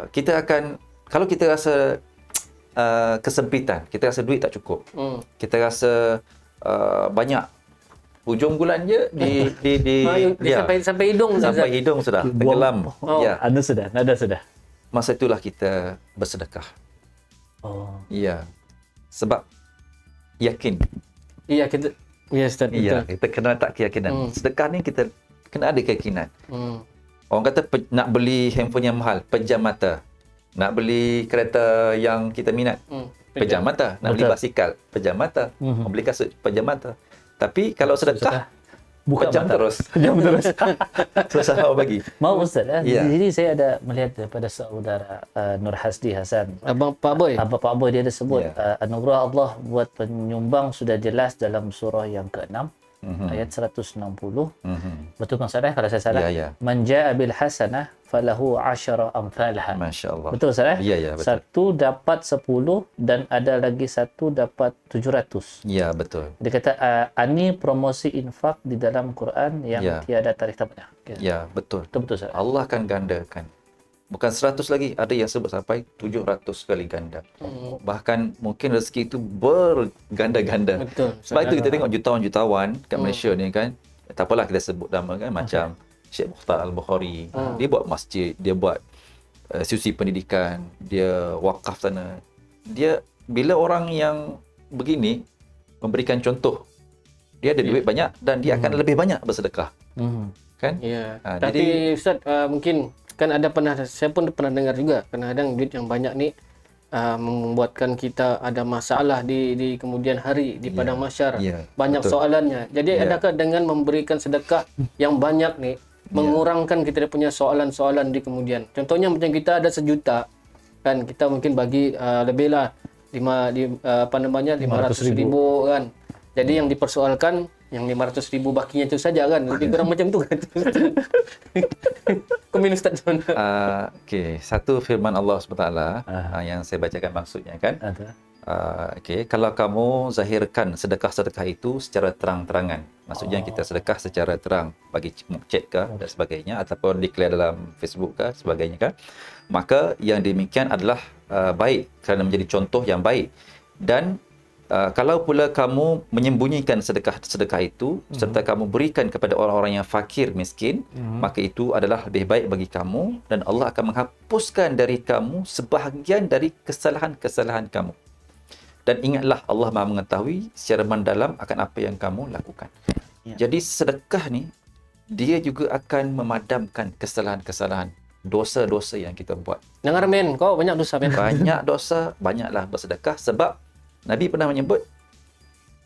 Kita akan, kalau kita rasa kesempitan, kita rasa duit tak cukup. Kita rasa banyak hujung bulan je sampai hidung sampai hidung sudah tenggelam. Nada sudah. Masa itulah kita bersedekah. Ya. Sebab yakin. Iya, kita Ustaz. Iya, kita kena tak keyakinan. Sedekah ni kita kena ada keyakinan. Orang kata nak beli handphone yang mahal, pejam mata. Nak beli kereta yang kita minat, pejam mata. Nak beli basikal, pejam mata. Nak beli kasut, pejam mata. Tapi kalau sedekah, buka pejam mata terus. Pejam terus. Susah mau bagi. Mau Ustaz. Ya. Jadi saya ada melihat daripada saudara Nur Hasdi Hasan. Abang Pak Boy. Pak Boy dia ada sebut anugerah Allah buat penyumbang sudah jelas dalam surah yang ke-6. Ayat 160. Betul kan Ustaz? Kalau saya salah. Man jaa bil hasanah falahu 10 amsalha. Masya-Allah. Betul Ustaz? Ya, betul. Satu dapat 10 dan ada lagi satu dapat 700. Ya, betul. Dia kata ini promosi infak di dalam Quran yang tiada tarikh tamatnya. Ya, betul. Betul Ustaz. Allah akan gandakan. Bukan 100 lagi, ada yang sebut sampai 700 kali ganda. Bahkan mungkin rezeki itu berganda-ganda. Betul. Sebab itu kita tengok jutawan-jutawan kat Malaysia ni kan, tak apalah kita sebut nama kan, macam Syekh Mukhtar Al-Bukhari. Dia buat masjid, dia buat institusi pendidikan, dia wakaf sana. Dia, bila orang yang begini memberikan contoh, dia ada duit banyak dan dia akan lebih banyak bersedekah. Kan? Ya. Jadi Tapi Ustaz, mungkin kan saya pun pernah dengar juga kadang-kadang duit yang banyak ni membuatkan kita ada masalah di kemudian hari di padang mahsyar. Banyak soalannya. Jadi adakah dengan memberikan sedekah yang banyak ni mengurangkan kita punya soalan-soalan di kemudian? Contohnya macam kita ada 1 juta kan, kita mungkin bagi lebihlah 500,000 kan. Jadi yang dipersoalkan yang 500,000 bakinya itu saja kan. Lebih kurang macam tu kan. Komen Ustaz. Okey, satu firman Allah SWT yang saya bacakan maksudnya kan. Okey, kalau kamu zahirkan sedekah-sedekah itu secara terang-terangan. Maksudnya kita sedekah secara terang, bagi cek ke dan sebagainya, ataupun declare dalam Facebook ke sebagainya kan. Maka yang demikian adalah baik kerana menjadi contoh yang baik. Dan kalau pula kamu menyembunyikan sedekah itu serta kamu berikan kepada orang-orang yang fakir miskin, maka itu adalah lebih baik bagi kamu dan Allah akan menghapuskan dari kamu sebahagian dari kesalahan-kesalahan kamu. Dan ingatlah Allah Maha mengetahui secara mendalam akan apa yang kamu lakukan. Jadi sedekah ni dia juga akan memadamkan kesalahan-kesalahan, dosa-dosa yang kita buat. Dengar men, kau banyak dosa men. Banyak dosa, banyaklah bersedekah sebab Nabi pernah menyebut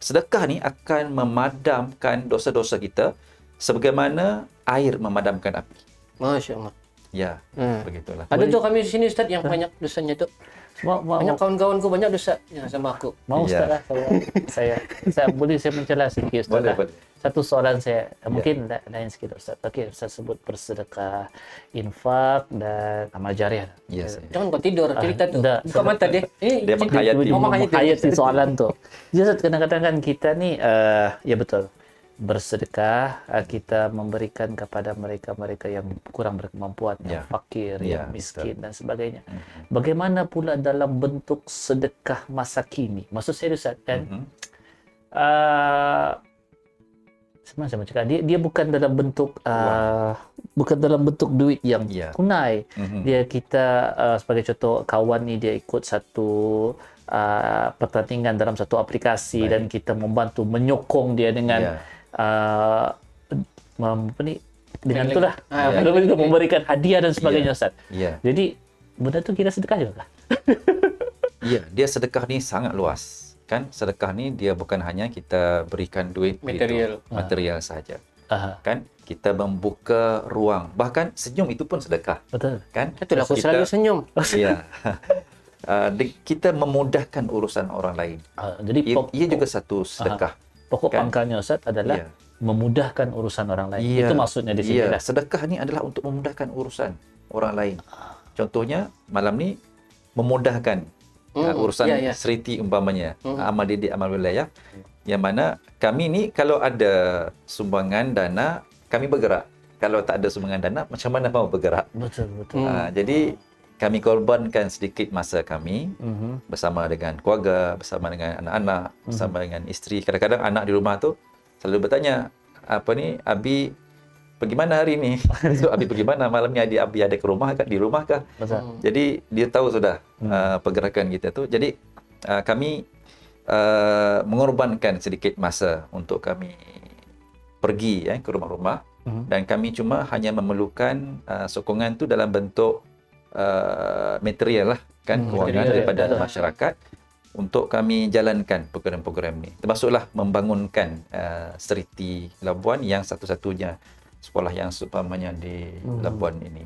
sedekah ni akan memadamkan dosa-dosa kita sebagaimana air memadamkan api. Masya-Allah. Ya, begitulah. Ada tu kami di sini Ustaz yang banyak dosanya tu. Banyak kawan-kawanku banyak dosa sama aku. Mau Ustaz lah saya boleh saya mencela sedikit Ustaz. Boleh. Satu soalan saya, mungkin lain sedikit Ustaz. Okey, Ustaz sebut bersedekah, infak dan amal jariah. Yes. Jangan kau tidur cerita tu. Enggak. Buka mata dia. Dia menghayati. Menghayati soalan tu. Jadi Ustaz, kadang-kadang kan kita ni, ya betul, bersedekah, kita memberikan kepada mereka-mereka yang kurang berkemampuan, yang fakir, yang miskin dan sebagainya. Bagaimana pula dalam bentuk sedekah masa kini? Maksud saya Ustaz kan, sebenarnya saya cakap, dia bukan dalam bentuk bukan dalam bentuk duit yang tunai. Dia kita sebagai contoh, kawan ni dia ikut satu pertandingan dalam satu aplikasi. Baik. Dan kita membantu menyokong dia dengan apa ni, dengan itulah memberikan hadiah dan sebagainya, Ustaz. Jadi benda tu kira sedekah juga kah? Ya, dia sedekah ni sangat luas. Kan sedekah ni dia bukan hanya kita berikan duit material saja. Kan kita membuka ruang, bahkan senyum itu pun sedekah. Betul. Kan itulah aku selalu senyum. Ya. Kita memudahkan urusan orang lain. Jadi ia juga satu sedekah. Pokok pangkalnya Ustaz adalah memudahkan urusan orang lain. Itu maksudnya di sini. Sedekah ni adalah untuk memudahkan urusan orang lain. Contohnya malam ni memudahkan urusan seriti umpamanya, amal didik, amal wilayah, yang mana kami ni kalau ada sumbangan dana, kami bergerak. Kalau tak ada sumbangan dana, macam mana mau bergerak? Betul. Jadi kami korbankan sedikit masa kami bersama dengan keluarga, bersama dengan anak-anak, bersama dengan isteri. Kadang-kadang anak di rumah tu selalu bertanya, Abi pergi mana hari ni? So, Abi pergi mana? Malam ni Abi ada ke rumah kah? Di rumah kah? Jadi dia tahu sudah pergerakan kita tu. Jadi kami mengorbankan sedikit masa untuk kami pergi ke rumah-rumah, dan kami cuma hanya memerlukan sokongan tu dalam bentuk material lah, kan, kewangan daripada masyarakat untuk kami jalankan program-program ni. Termasuklah membangunkan Seriti Labuan yang satu-satunya sekolah yang seumpamanya di Labuan ini.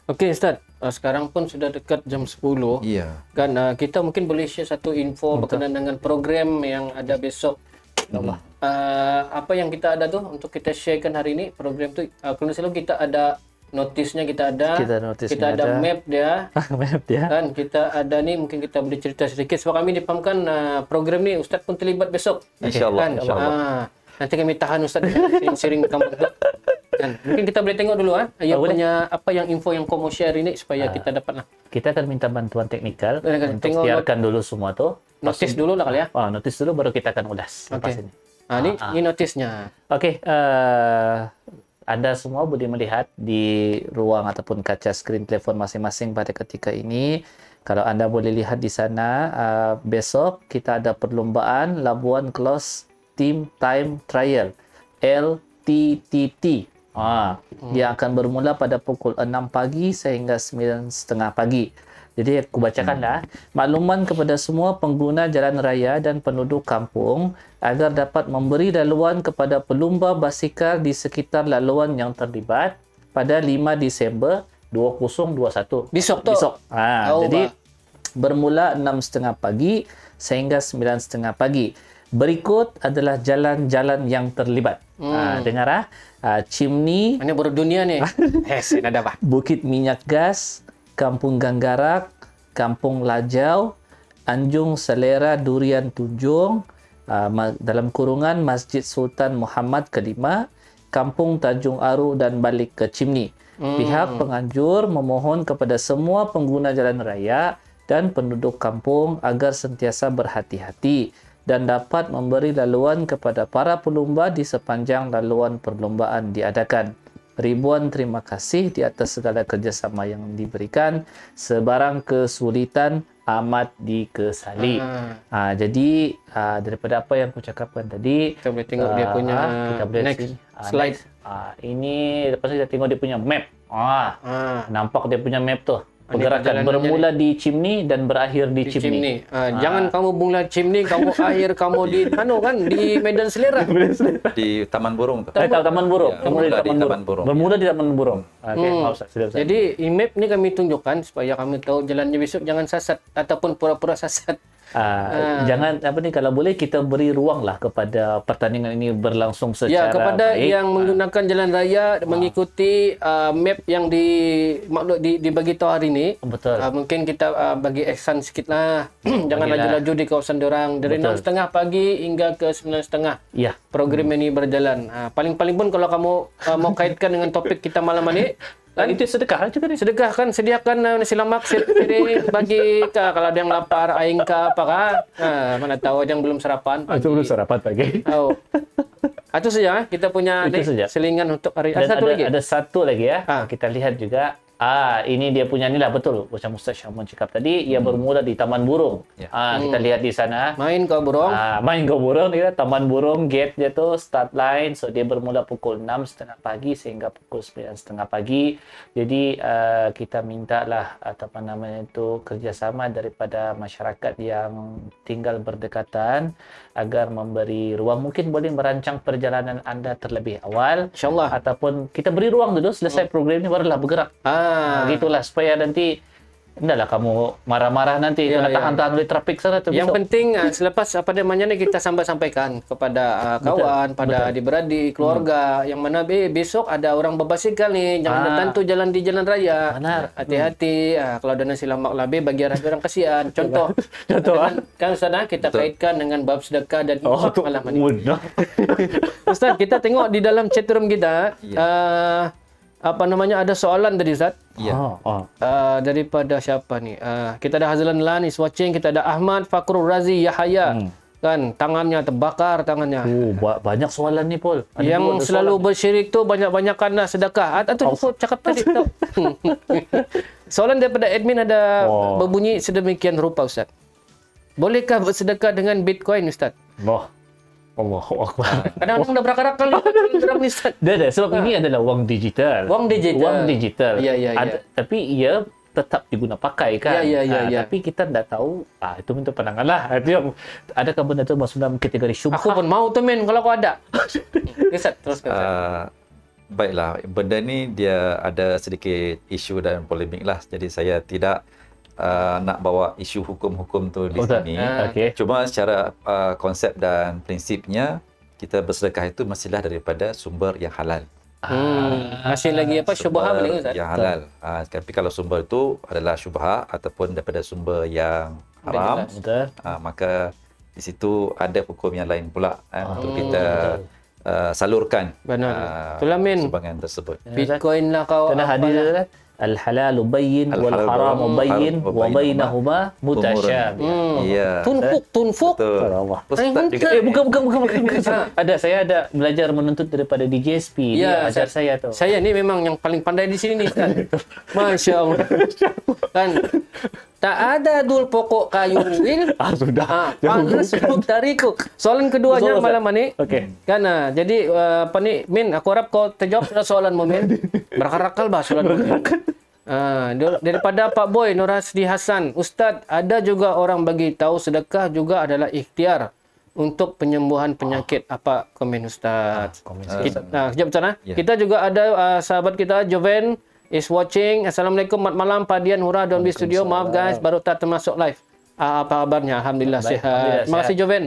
Okey Ustaz, sekarang pun sudah dekat jam 10. Kan kita mungkin boleh share satu info berkenaan dengan program yang ada besok. Apa yang kita ada tu untuk kita sharekan hari ini, program tu kalau selalu kita ada notisnya, kita ada map dia. Kan kita ada ni, mungkin kita boleh cerita sedikit sebab kami dipahamkan program ni Ustaz pun terlibat besok. InsyaAllah. Nanti kami tahan Ustaz sering kampung tu. Kan mungkin kita boleh tengok dulu yang punya apa yang info yang kau mau share ini supaya kita dapatlah. Kita akan minta bantuan teknikal untuk siarkan dulu semua tu. Notis dulu lah kali ya. Notis dulu baru kita akan ulas lepas ini. Ini notisnya. Okey, Anda semua boleh melihat di ruang ataupun kaca skrin telefon masing-masing pada ketika ini. Kalau anda boleh lihat di sana, besok kita ada perlombaan Labuan Close Team Time Trial LTTT. Dia akan bermula pada pukul 6 pagi sehingga 9.30 pagi. Jadi aku bacakanlah. Makluman kepada semua pengguna jalan raya dan penduduk kampung agar dapat memberi laluan kepada pelumba basikal di sekitar laluan yang terlibat pada 5 Disember 2021. Besok tu? Besok. Jadi bermula 6.30 pagi sehingga 9.30 pagi. Berikut adalah jalan-jalan yang terlibat. Dengar Chimney. Ini baru dunia ni. Ada apa? Bukit Minyak Gas, Kampung Ganggarak, Kampung Lajau, Anjung Selera Durian Tunjung, dalam kurungan Masjid Sultan Muhammad ke-5, Kampung Tanjung Aru dan balik ke Chimney. Pihak penganjur memohon kepada semua pengguna jalan raya dan penduduk kampung agar sentiasa berhati-hati dan dapat memberi laluan kepada para pelumba di sepanjang laluan perlombaan diadakan. Ribuan terima kasih di atas segala kerjasama yang diberikan. Sebarang kesulitan amat dikesali. Jadi daripada apa yang aku cakapkan tadi, kita boleh tengok dia punya kita boleh next slide. Ini lepas itu kita tengok dia punya map. Nampak dia punya map tu. Pergerakan bermula di Chimney dan berakhir di Chimney. Jangan kamu mula Chimney, kamu akhir kamu di di Medan Selera. Di Taman Burung tu. Taman Burung. Bermula di Taman Burung. Bermula di Taman Burung. Jadi map ni kami tunjukkan supaya kami tahu jalannya besok, jangan sasat ataupun pura-pura sasat. Jangan apa ni, kalau boleh kita beri ruang lah kepada pertandingan ini berlangsung secara kepada baik. yang menggunakan jalan raya mengikuti map yang dibagi tahu hari ini. Betul. Mungkin kita bagi ihsan sikit lah. Jangan laju-laju di kawasan diorang. Dari 6.30 pagi hingga ke 9.30. Ya. Program ini berjalan. Paling-paling pun kalau kamu mau kaitkan dengan topik kita malam ini, Itu sedekah juga ni. sedekah kan, sediakan nasi lemak sendiri bagi kalau ada yang lapar aing ka apa ka. Mana tahu ada yang belum sarapan pagi. Itu belum sarapan pagi. Oh. Itu saja kita punya Itu saja. selingan untuk hari Dan satu lagi. ada satu lagi ya. Ah. Kita lihat juga. Ini dia punya ni lah, betul. Macam Ustaz Syamon cakap tadi, ia bermula di Taman Burung. Ya. Kita lihat di sana. Main kau burung. Main kau burung dia, Taman Burung, gate dia tu start line, so dia bermula pukul 6.30 pagi sehingga pukul 9.30 pagi. Jadi kita minta lah apa namanya itu kerjasama daripada masyarakat yang tinggal berdekatan agar memberi ruang, mungkin boleh merancang perjalanan anda terlebih awal, InsyaAllah. ataupun kita beri ruang dulu selesai program ni barulah bergerak. Gitulah supaya nanti endahlah kamu marah-marah nanti Ya, kena ya. tahan-tahan oleh trafik sana tu Yang besok. penting selepas apa namanya ni kita sampaikan kepada kawan, pada adik-beradik, keluarga yang mana besok ada orang berbasikal ni, jangan datang tu jalan di jalan raya. Benar. Hati-hati. Kalau ada nasi lemak lebih bagi orang kasihan. Contoh. Kan Ustaz, kita kaitkan dengan bab sedekah dan infak malam ni. Mudah. Ustaz, kita tengok di dalam chatroom kita apa namanya ada soalan tadi Ustaz. Ya. Daripada siapa ni? Kita ada Hazlan Lan is watching, kita ada Ahmad Fakrul Razi Yahaya. Kan tangannya terbakar tangannya. Banyak soalan ni Paul. Yang selalu bersyirik tu banyak-banyakkanlah sedekah. Atau aku cakap tadi tau. Soalan daripada admin ada berbunyi sedemikian rupa Ustaz. Bolehkah bersedekah dengan Bitcoin Ustaz? Allahu Akbar. Kadang-kadang dah berakar-akar ni Ustaz. Dah, sebab ini adalah wang digital. Wang digital. Ya. Tapi ia tetap diguna pakai kan. Ya. Tapi kita tak tahu. Itu untuk pandangan lah. Itu yang adakah benda tu masuk dalam kategori syubhah? Aku pun mau tu men kalau kau ada. Ustaz, teruskan. Baiklah, benda ni dia ada sedikit isu dan polemik lah. Jadi saya tidak nak bawa isu hukum-hukum tu di sini. Okay. Cuma secara konsep dan prinsipnya, kita bersedekah itu mestilah daripada sumber yang halal. Masih lagi apa syubhah boleh Ustaz? Yang halal. Tapi kalau sumber itu adalah syubhah ataupun daripada sumber yang haram, maka di situ ada hukum yang lain pula untuk kita salurkan sumbangan tersebut. Bitcoin lah kau. Kena hadir al-halalu bayyin wal haramu bayyin wa bainahuma mutasyabih. Ya. Tunfuk. Ustaz juga. Bukan. Saya ada belajar menuntut daripada DJSP. Dia ajar saya tu. Saya ni memang yang paling pandai di sini ni Ustaz. Masya Allah. Kan tak ada dul pokok kayu wil. Sudah. Panas dariku. Soalan keduanya malam ni. Okey. Kan jadi apa ni Min, aku harap kau terjawab soalan Min. Berakal-akal bah soalan Min. Daripada Pak Boy Nur Hasdi Hasan, Ustaz, ada juga orang bagi tahu sedekah juga adalah ikhtiar untuk penyembuhan penyakit. Apa komen Ustaz? Kejap sana. Kita juga ada sahabat kita Joven is watching. Assalamualaikum, selamat malam Padian Hura Don B Studio. Maaf guys, baru tak termasuk live. Apa kabarnya? Alhamdulillah sihat. Terima kasih Joven.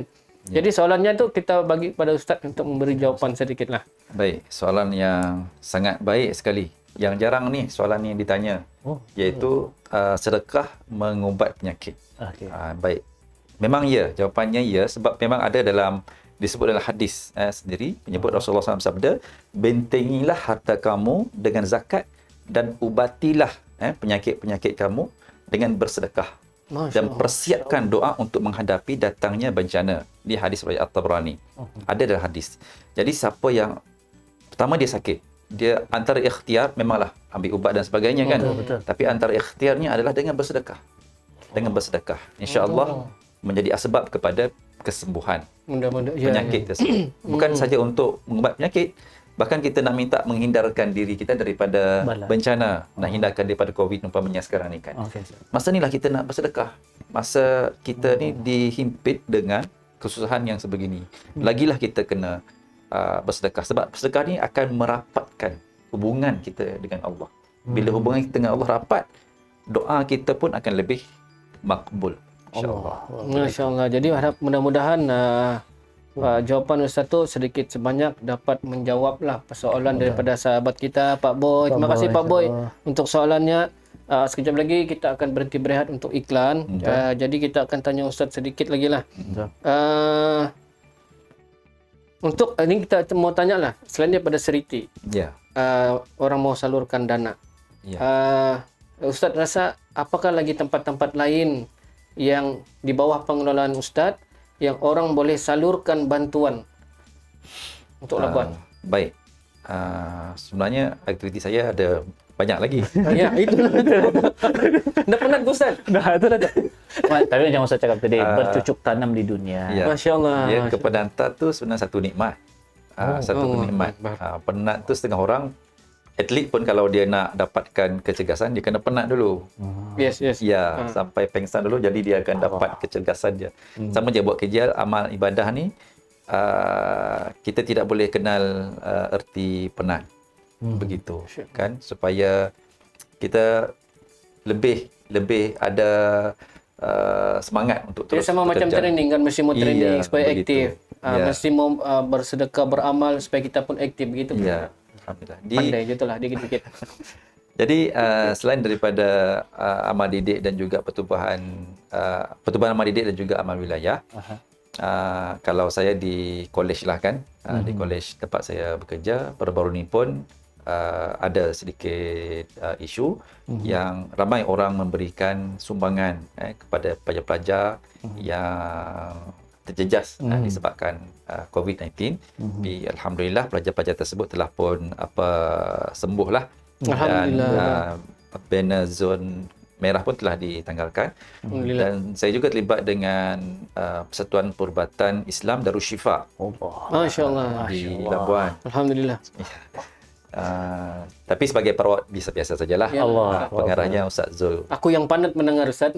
Jadi soalannya tu kita bagi pada Ustaz untuk memberi jawapan sedikit lah. Baik, soalan yang sangat baik sekali. Yang jarang ni soalan ni ditanya, iaitu sedekah mengubat penyakit. Baik, memang ya, jawapannya ya, sebab memang ada disebut dalam hadis sendiri, menyebut Rasulullah SAW sabda, bentengilah harta kamu dengan zakat dan ubatilah penyakit-penyakit kamu dengan bersedekah. Dan persiapkan doa untuk menghadapi datangnya bencana. Di hadis riwayat At-Tabrani. Ada dalam hadis. Jadi siapa yang pertama dia sakit, dia antara ikhtiar memanglah ambil ubat dan sebagainya kan. Betul. Tapi antara ikhtiarnya adalah dengan bersedekah. Dengan bersedekah, insya-Allah menjadi asbab kepada kesembuhan penyakit tersebut. Bukan saja untuk mengubat penyakit, bahkan kita nak minta menghindarkan diri kita daripada bencana, nak hindarkan daripada COVID umpamanya sekarang ni kan. Masa inilah kita nak bersedekah. Masa kita ni dihimpit dengan kesusahan yang sebegini. Lagilah kita kena bersedekah. Sebab bersedekah ni akan merapatkan hubungan kita dengan Allah. Bila hubungan kita dengan Allah rapat, doa kita pun akan lebih makbul. InsyaAllah. Masya-Allah. Jadi harap mudah-mudahan jawapan Ustaz tu sedikit sebanyak dapat menjawablah persoalan daripada sahabat kita Pak Boy. Terima kasih Pak Boy untuk soalannya. Sekejap lagi kita akan berhenti berehat untuk iklan. Jadi kita akan tanya Ustaz sedikit lagi lah. Untuk ini kita mau tanya lah, selain daripada seriti, orang mau salurkan dana. Ustaz rasa apakah lagi tempat-tempat lain yang di bawah pengelolaan Ustaz yang orang boleh salurkan bantuan untuk Labuan? Baik. Sebenarnya aktiviti saya ada banyak lagi. Ya, itu. Dah penat Ustaz. Dah, itu dah. Tapi jangan usah cakap tadi, bercucuk tanam di dunia. Masya-Allah. Ya, kepenatan tu sebenarnya satu nikmat. Satu nikmat. Penat tu setengah orang, atlet pun kalau dia nak dapatkan kecergasan, dia kena penat dulu. Yes. Ya, sampai pengsan dulu, jadi dia akan dapat kecergasan dia. Sama je buat kerja, amal ibadah ni, kita tidak boleh kenal erti penat. Begitu kan, supaya kita lebih ada semangat untuk terus sama bekerja. macam training kan, mesti mau training supaya begitu. aktif. Mesti mau bersedekah, beramal supaya kita pun aktif begitu. Ya, alhamdulillah. Pandai je tu lah dikit-dikit. Jadi selain daripada amal didik dan juga pertubuhan amal didik dan juga amal wilayah, kalau saya di kolej lah kan, di kolej tempat saya bekerja, baru-baru ni pun ada sedikit isu yang ramai orang memberikan sumbangan kepada pelajar-pelajar yang terjejas disebabkan COVID-19. Alhamdulillah pelajar-pelajar tersebut telah pun sembuh lah. Alhamdulillah. Dan banner zon merah pun telah ditanggalkan. Dan saya juga terlibat dengan Persatuan Perubatan Islam Darusshifa. Masya-Allah. Di Labuan. Alhamdulillah. Tapi sebagai perawat biasa-biasa sajalah. Allah. Pengarahnya Ustaz Zul. Aku yang pandat mendengar Ustaz.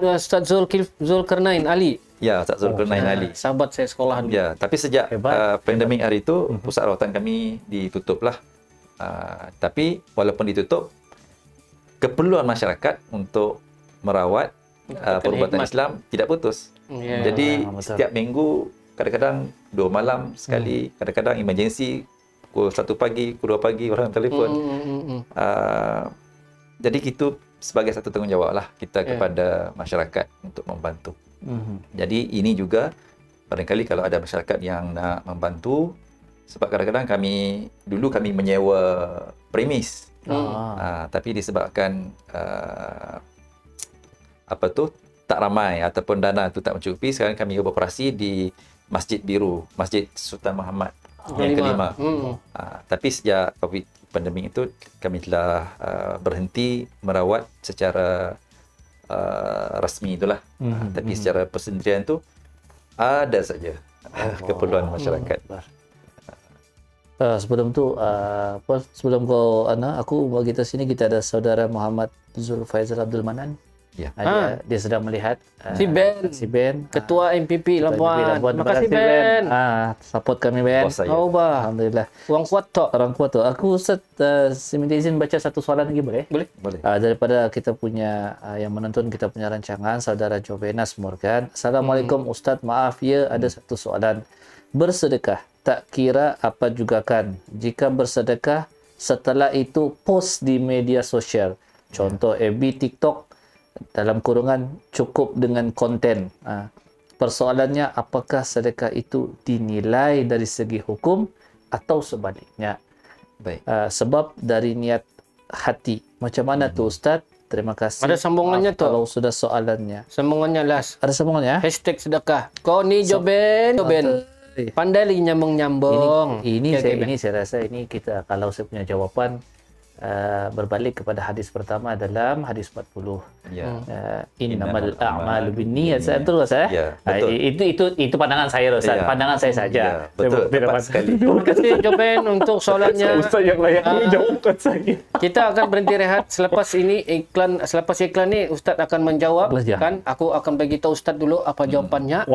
Ustaz Zulkarnain Ali. Ya, Ustaz Zulkarnain Ali. Sahabat saya sekolah dulu. Ya, tapi sejak pandemik hari itu pusat rawatan kami ditutup lah. Tapi walaupun ditutup, keperluan masyarakat untuk merawat perubatan Islam tidak putus. Jadi setiap minggu, kadang-kadang 2 malam sekali, kadang-kadang emergency pukul 1 pagi, pukul 2 pagi orang telefon. Jadi itu sebagai satu tanggungjawab lah kita kepada masyarakat untuk membantu. Jadi ini juga barangkali kalau ada masyarakat yang nak membantu, sebab kadang-kadang kami menyewa premis. Tapi disebabkan tak ramai ataupun dana itu tak mencukupi, sekarang kami beroperasi di Masjid Biru, Masjid Sultan Muhammad yang kelima. Tapi sejak COVID pandemik itu kami telah berhenti merawat secara rasmi itulah. Tapi secara persendirian tu ada saja keperluan masyarakat. Sebelum tu, sebelum aku bagi kita sini, kita ada saudara Muhammad Zulfaizal Abdul Manan. Ya. Dia sedang melihat Si Ben, Ketua MPP Labuan. Terima kasih Ben. Support kami Ben. Alhamdulillah. Orang kuat tok. Orang kuat tu. Aku Ustaz minta izin baca satu soalan lagi boleh? Boleh. Daripada kita punya yang menonton kita punya rancangan, saudara Jovenas Morgan. Assalamualaikum Ustaz, maaf ya ada satu soalan. Bersedekah tak kira apa juga kan? Jika bersedekah setelah itu post di media sosial, contoh FB, TikTok, dalam kurungan cukup dengan konten. Persoalannya apakah sedekah itu dinilai dari segi hukum atau sebaliknya? Baik. Sebab dari niat hati. Macam mana tu Ustaz? Terima kasih. Ada sambungannya tu. Kalau sudah soalannya. Sambungannya last. Ada sambungannya? #sedekah. Kau ni Joben. Pandai lagi nyambung-nyambung. Ini saya rasa ini kita, kalau saya punya jawapan berbalik kepada hadis pertama dalam hadis 40. Innamal a'malu binniyat. Betul Ustaz? Ya, betul. Itu pandangan saya Ustaz. Pandangan saya saja. Ya, betul. Tepat sekali. Terima kasih Joben untuk soalannya. Ustaz yang layak menjawabkan saya. Kita akan berhenti rehat selepas iklan ni Ustaz akan menjawab kan. Aku akan bagi tahu Ustaz dulu apa jawapannya.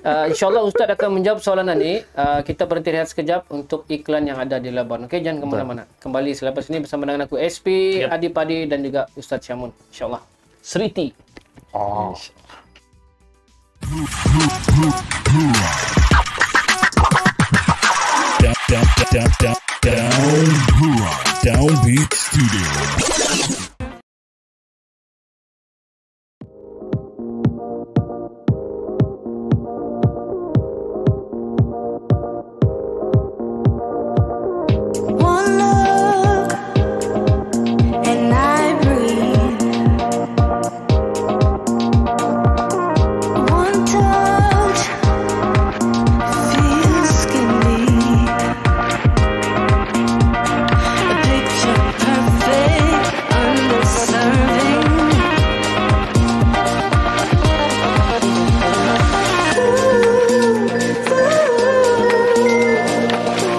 InsyaAllah Ustaz akan menjawab soalan ini. Kita berhenti rehat sekejap untuk iklan yang ada di Labuan. Okey, jangan ke mana-mana. Kembali selepas ini bersama dengan aku SP, Adi Padi dan juga Ustaz Syamun. InsyaAllah. Seriti. Oh. Downbeat Studio. One look and I breathe. One touch feels skin deep. A picture perfect underserving.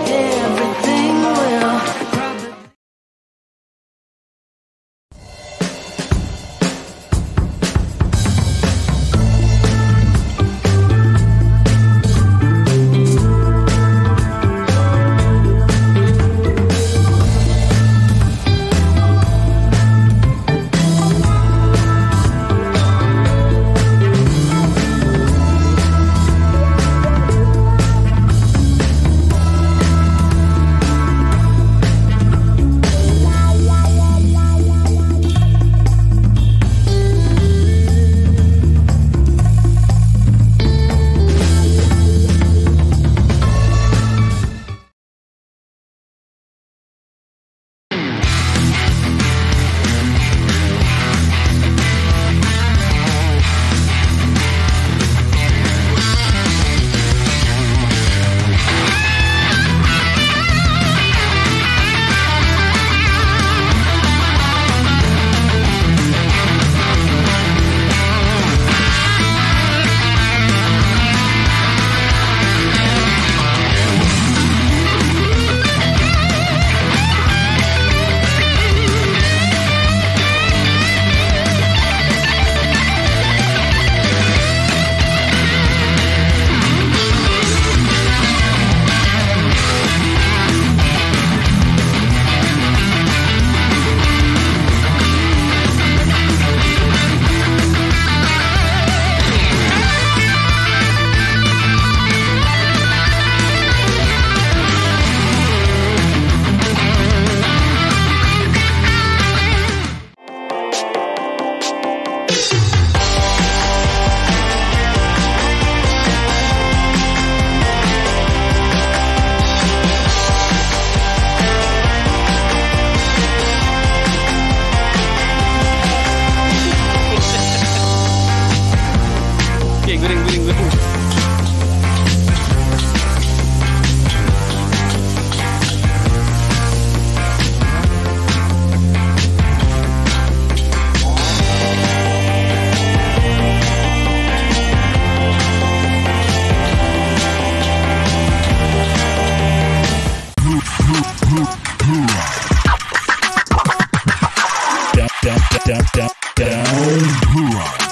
Everything will probably.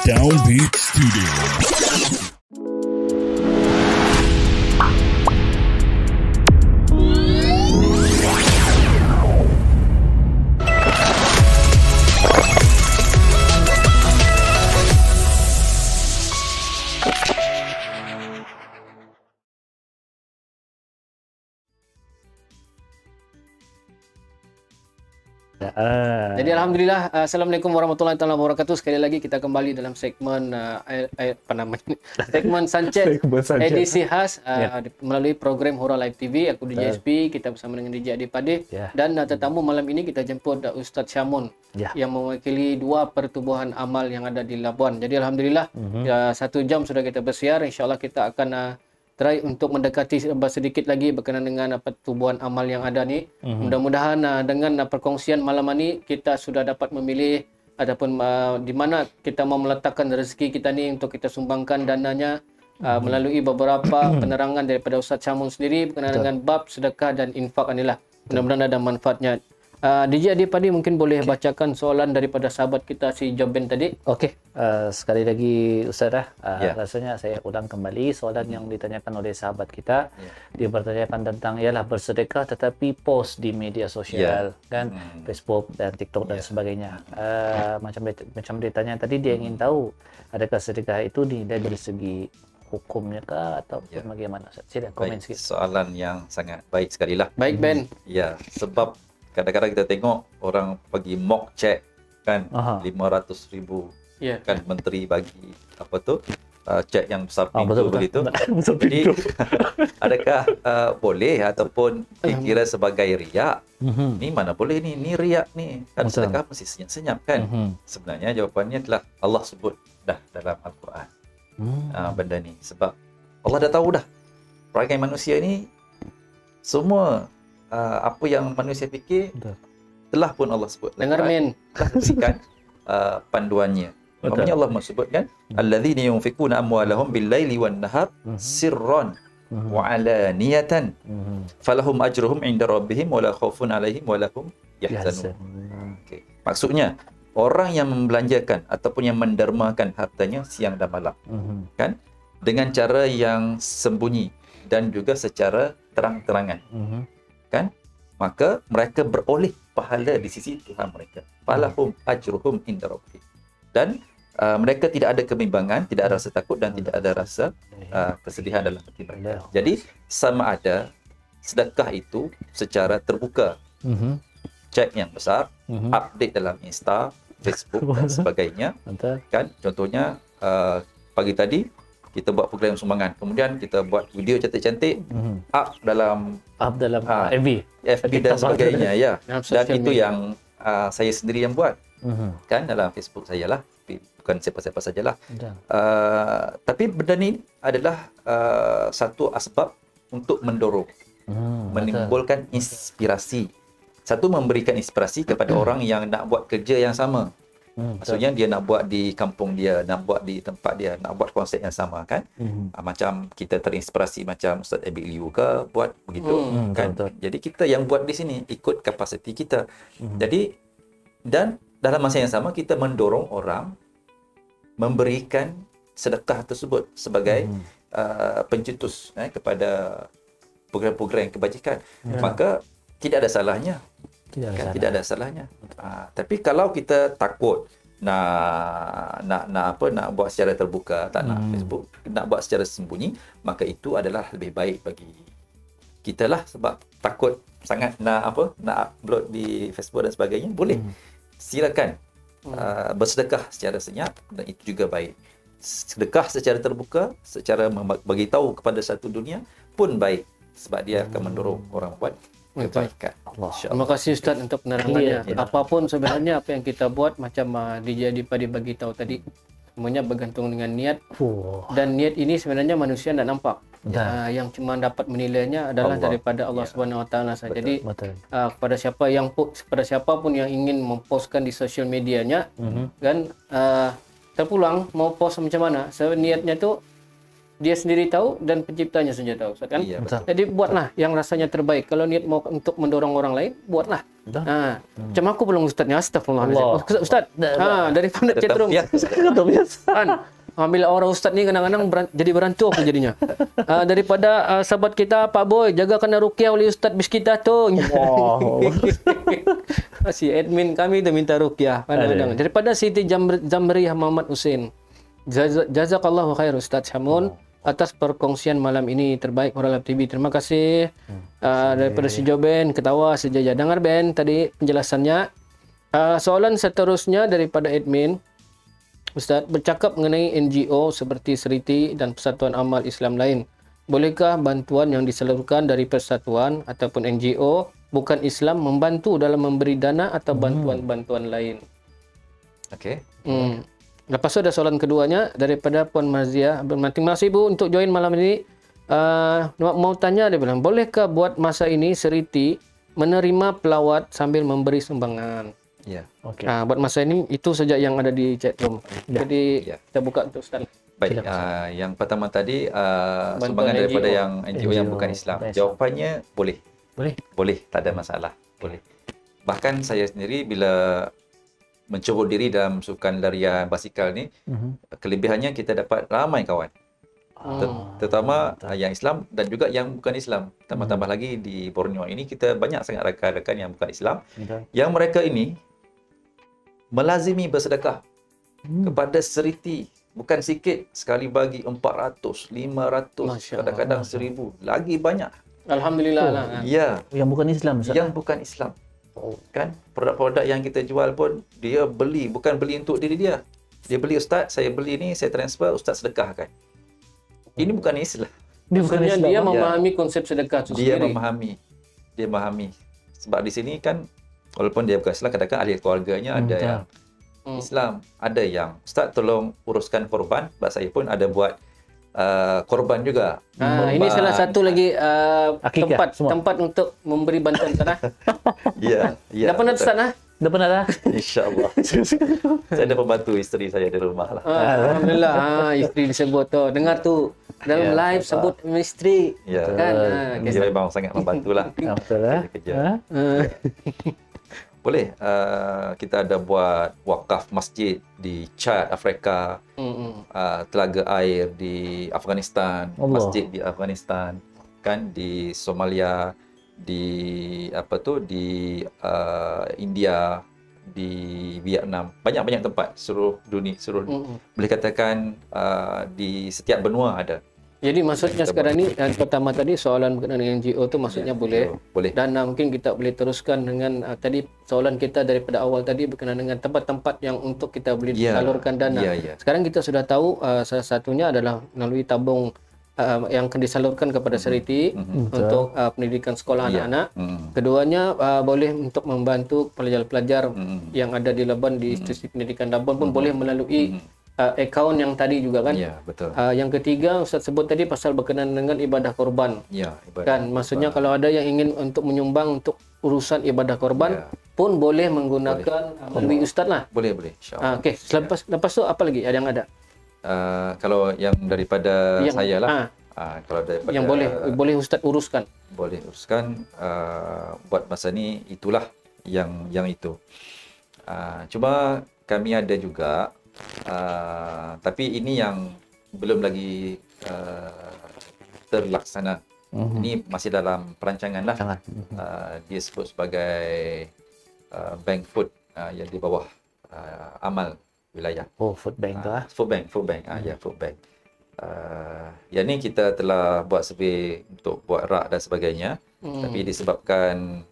Downbeat Studio. Jadi alhamdulillah, assalamualaikum warahmatullahi wabarakatuh. Sekali lagi kita kembali dalam segmen apa namanya? Segmen Sanchez edisi khas melalui program Hura Live TV. Aku DJ SP, kita bersama dengan DJ Adi Pade dan tetamu malam ini kita jemput Ustaz Syamun yang mewakili dua pertubuhan amal yang ada di Labuan. Jadi alhamdulillah 1 jam sudah kita bersiar. Insya-Allah kita akan try untuk mendekati sedikit lagi berkenaan dengan pertubuhan amal yang ada ni. Mudah-mudahan dengan perkongsian malam ini kita sudah dapat memilih ataupun di mana kita mau meletakkan rezeki kita ni untuk kita sumbangkan dananya melalui beberapa penerangan daripada Ustaz Syamun sendiri berkenaan dengan bab sedekah dan infak inilah. Mudah-mudahan ada manfaatnya. DJ Adipadi mungkin boleh bacakan soalan daripada sahabat kita si Joben tadi. Okey, sekali lagi Ustaz Ya. rasanya saya ulang kembali soalan yang ditanyakan oleh sahabat kita. Dia bertanyakan tentang ialah bersedekah tetapi post di media sosial kan, Facebook dan TikTok dan sebagainya. Macam dia tanya tadi, dia ingin tahu adakah sedekah itu dinilai dari segi hukumnya kah ataupun bagaimana? Ustaz? Sila komen Baik, sikit. soalan yang sangat baik sekali lah. Baik Ben. Ya, sebab kadang-kadang kita tengok orang pergi mock check kan, Aha. 500,000 Ya. kan menteri bagi apa tu cek yang besar pintu betul. begitu. Betul Jadi adakah boleh ataupun dikira sebagai riak? Ni mana boleh ni riak ni. Kan Betul. sedekah mesti senyap-senyap kan. Sebenarnya jawapannya telah Allah sebut dah dalam Al-Quran. Benda ni sebab Allah dah tahu dah perangai manusia ni semua apa yang manusia fikir Betul. telah pun Allah sebut. Dengar Men. Telah berikan panduannya. Betul. Maknanya Allah sebutkan alladzina yunfikuna amwalahum bil-laili wan-nahar sirran wa alaniyatan falahum ajruhum 'inda rabbihim wala khaufun 'alaihim wala hum yahzanun. Okey. Maksudnya orang yang membelanjakan ataupun yang mendermakan hartanya siang dan malam kan dengan cara yang sembunyi dan juga secara terang-terangan kan, maka mereka beroleh pahala di sisi Tuhan mereka. Falahum ajruhum inda rabbihim. Dan mereka tidak ada kebimbangan, tidak ada rasa takut dan tidak ada rasa kesedihan dalam hati mereka. Jadi sama ada sedekah itu secara terbuka, cek yang besar, update dalam Insta, Facebook dan sebagainya. Betul. Kan contohnya pagi tadi kita buat program sumbangan, kemudian kita buat video cantik-cantik, up dalam FB. FB dan sebagainya ya. Dalam Dan sosial itu media. yang saya sendiri yang buat kan dalam Facebook saya lah, bukan siapa-siapa sajalah. Tapi benda ni adalah satu asbab untuk mendorong, menimbulkan inspirasi. Satu, memberikan inspirasi kepada orang yang nak buat kerja yang sama. Maksudnya dia nak buat di kampung dia, nak buat di tempat dia, nak buat konsep yang sama kan. Macam kita terinspirasi macam Ustaz Abid Liu ke buat begitu kan. betul. Jadi kita yang buat di sini ikut kapasiti kita. Jadi dan dalam masa yang sama kita mendorong orang memberikan sedekah tersebut sebagai pencetus kepada program-program kebajikan. Maka tidak ada salahnya. Tidak ada salahnya. Tapi kalau kita takut nak buat secara terbuka, tak nak Facebook, nak buat secara sembunyi, maka itu adalah lebih baik bagi kita lah, sebab takut sangat nak upload di Facebook dan sebagainya. Boleh. Silakan bersedekah secara senyap dan itu juga baik. Sedekah secara terbuka, secara bagi tahu kepada satu dunia pun baik, sebab dia akan mendorong orang buat kebaikan. Terima kasih Ustaz untuk penerangannya. Apapun sebenarnya apa yang kita buat, macam DJ Adipadi bagi tahu tadi, semuanya bergantung dengan niat. Dan niat ini sebenarnya manusia tidak nampak. Yang cuma dapat menilainya adalah Allah. daripada Allah Subhanahu Wa Taala saja. Jadi kepada siapa pun yang ingin mempostkan di sosial medianya, kan terpulang mau post macam mana, niatnya tu dia sendiri tahu dan penciptanya saja tahu, Ustaz, kan? Iya, betul. Jadi buatlah yang rasanya terbaik. Kalau niat mau untuk mendorong orang lain, buatlah. Macam aku belum Ustaznya, astagfirullahaladzim. Ustaz, daripada chatroom. Kan? Bila orang Ustaz ni kadang-kadang jadi berantuk jadinya. Daripada sahabat kita, Pak Boy, jagakan ruqyah oleh Ustaz bis kita tu. Si admin kami tu minta ruqyah. Kadang-kadang. Daripada Siti Zamriyah Muhammad Husin. Jazakallahu khair Ustaz Syamun atas perkongsian malam ini terbaik Hora Lab TV. Terima kasih. Daripada si Joben, ketawa sejajar. Dengar Ben tadi penjelasannya. Soalan seterusnya daripada admin. Ustaz, bercakap mengenai NGO seperti Seriti dan Persatuan Amal Islam lain. Bolehkah bantuan yang disalurkan dari persatuan ataupun NGO bukan Islam membantu dalam memberi dana atau bantuan-bantuan lain? Okey. Lepas tu ada soalan keduanya daripada Puan Marzia. Terima kasih Bu untuk join malam ini. Mau tanya, dia bilang, bolehkah buat masa ini Seriti menerima pelawat sambil memberi sumbangan? Ya. Buat masa ini itu saja yang ada di chat room. Jadi kita buka untuk Ustaz. Baik, yang pertama tadi Bantuan sumbangan daripada NGO. yang NGO yang bukan Islam. Jawapannya boleh. Boleh, tak ada masalah. Boleh. bahkan saya sendiri bila mencebur diri dalam sukan larian basikal ni, kelebihannya kita dapat ramai kawan. Terutama yang Islam dan juga yang bukan Islam. Tambah-tambah lagi di Borneo ini kita banyak sangat rakan-rakan yang bukan Islam, yang mereka ini melazimi bersedekah kepada seriti. Bukan sikit, sekali bagi 400, 500, Masya kadang-kadang 1000, lagi banyak. Alhamdulillah lah. Ya, Yang bukan Islam, Ustaz. yang bukan Islam. Kan produk-produk yang kita jual pun dia beli, bukan beli untuk diri dia. Dia beli, ustaz, saya beli ni, saya transfer, ustaz sedekahkan. Ini bukan Islam. Dia bukan Maksudnya Islam. dia memahami konsep sedekah itu Dia sendiri. memahami. Sebab di sini kan walaupun dia bukan Islam, kadang-kadang ahli keluarganya ada betul. yang Islam, ada yang ustaz tolong uruskan korban. Sebab saya pun ada buat korban juga. Ini Korban. salah satu lagi Akikah, semua. tempat untuk memberi bantuan tanah. Ya, ya. Dah pernah betul. Ustaz lah? Dah pernah dah? InsyaAllah. Saya ada pembantu isteri saya di rumah lah. Alhamdulillah. Isteri disebut tu. Dengar tu. Dalam live sebut isteri. Ya. Kan? Dia memang sangat membantulah. Betul lah. Kerja. Boleh. Kita ada buat wakaf masjid di Chad, Afrika. Telaga air di Afghanistan. Allah. Masjid di Afghanistan. Kan di Somalia. Di di India, di Vietnam, banyak-banyak tempat seluruh dunia, boleh katakan di setiap benua ada. Jadi maksudnya sekarang ni yang pertama tadi soalan berkenaan dengan NGO tu maksudnya boleh. Boleh. Dan mungkin kita boleh teruskan dengan tadi soalan kita daripada awal tadi berkenaan dengan tempat-tempat yang untuk kita boleh Ya. salurkan dana. Ya. Sekarang kita sudah tahu salah satunya adalah melalui tabung yang akan disalurkan kepada seriti untuk pendidikan sekolah Ya. anak-anak. Keduanya boleh untuk membantu pelajar-pelajar yang ada di Labuan di institusi pendidikan Labuan pun boleh melalui akaun yang tadi juga kan. Ya, betul. Yang ketiga Ustaz sebut tadi pasal berkenaan dengan ibadah korban. Ya, ibadah. Kan maksudnya kalau ada yang ingin untuk menyumbang untuk urusan ibadah korban Ya. pun boleh menggunakan melalui ustaz lah. Boleh, insya-Allah. Okey, lepas tu apa lagi ada yang ada? Kalau yang daripada Yang- saya lah. Kalau daripada Yang boleh ustaz uruskan. boleh uruskan buat masa ni itulah yang itu. Cuma kami ada juga tapi ini yang belum lagi terlaksana. Ini masih dalam perancangan lah. Dia sebut sebagai bank food yang di bawah amal wilayah. Oh, food bank tu ah. Food bank. Ya, food bank. Yang ni kita telah buat survey untuk buat rak dan sebagainya. Tapi disebabkan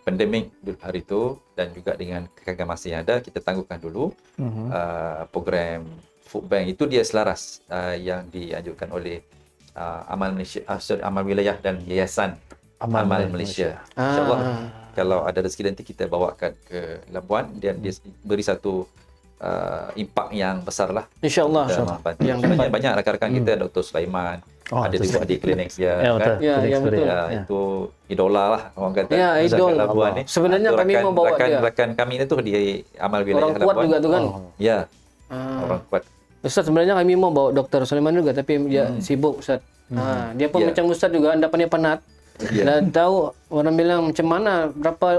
pandemik dulu hari itu dan juga dengan kekangan masa yang ada, kita tangguhkan dulu program food bank. Itu dia selaras yang dianjurkan oleh Amal Malaysia, Amal Wilayah dan Yayasan Amal Malaysia. InsyaAllah kalau ada rezeki nanti kita bawakan ke Labuan dan dia beri satu impak yang besar lah. InsyaAllah. Yang banyak rakan-rakan kita, Dr. Sulaiman, ada itu juga di klinik dia. Ya, betul. Ya, ya, betul. Itu idola lah orang kata. Ya, idol. Labuan ni. Sebenarnya Itu kami mau bawa dia. rakan kami ni tu di Amal Wilayah Orang kuat Labuan. juga tu kan. Ya. Orang kuat. Ustaz sebenarnya kami mau bawa Dr. Sulaiman juga tapi dia sibuk Ustaz. Dia pun Ya. macam Ustaz juga anda pandai penat. Ya. Dan tahu orang bilang macam mana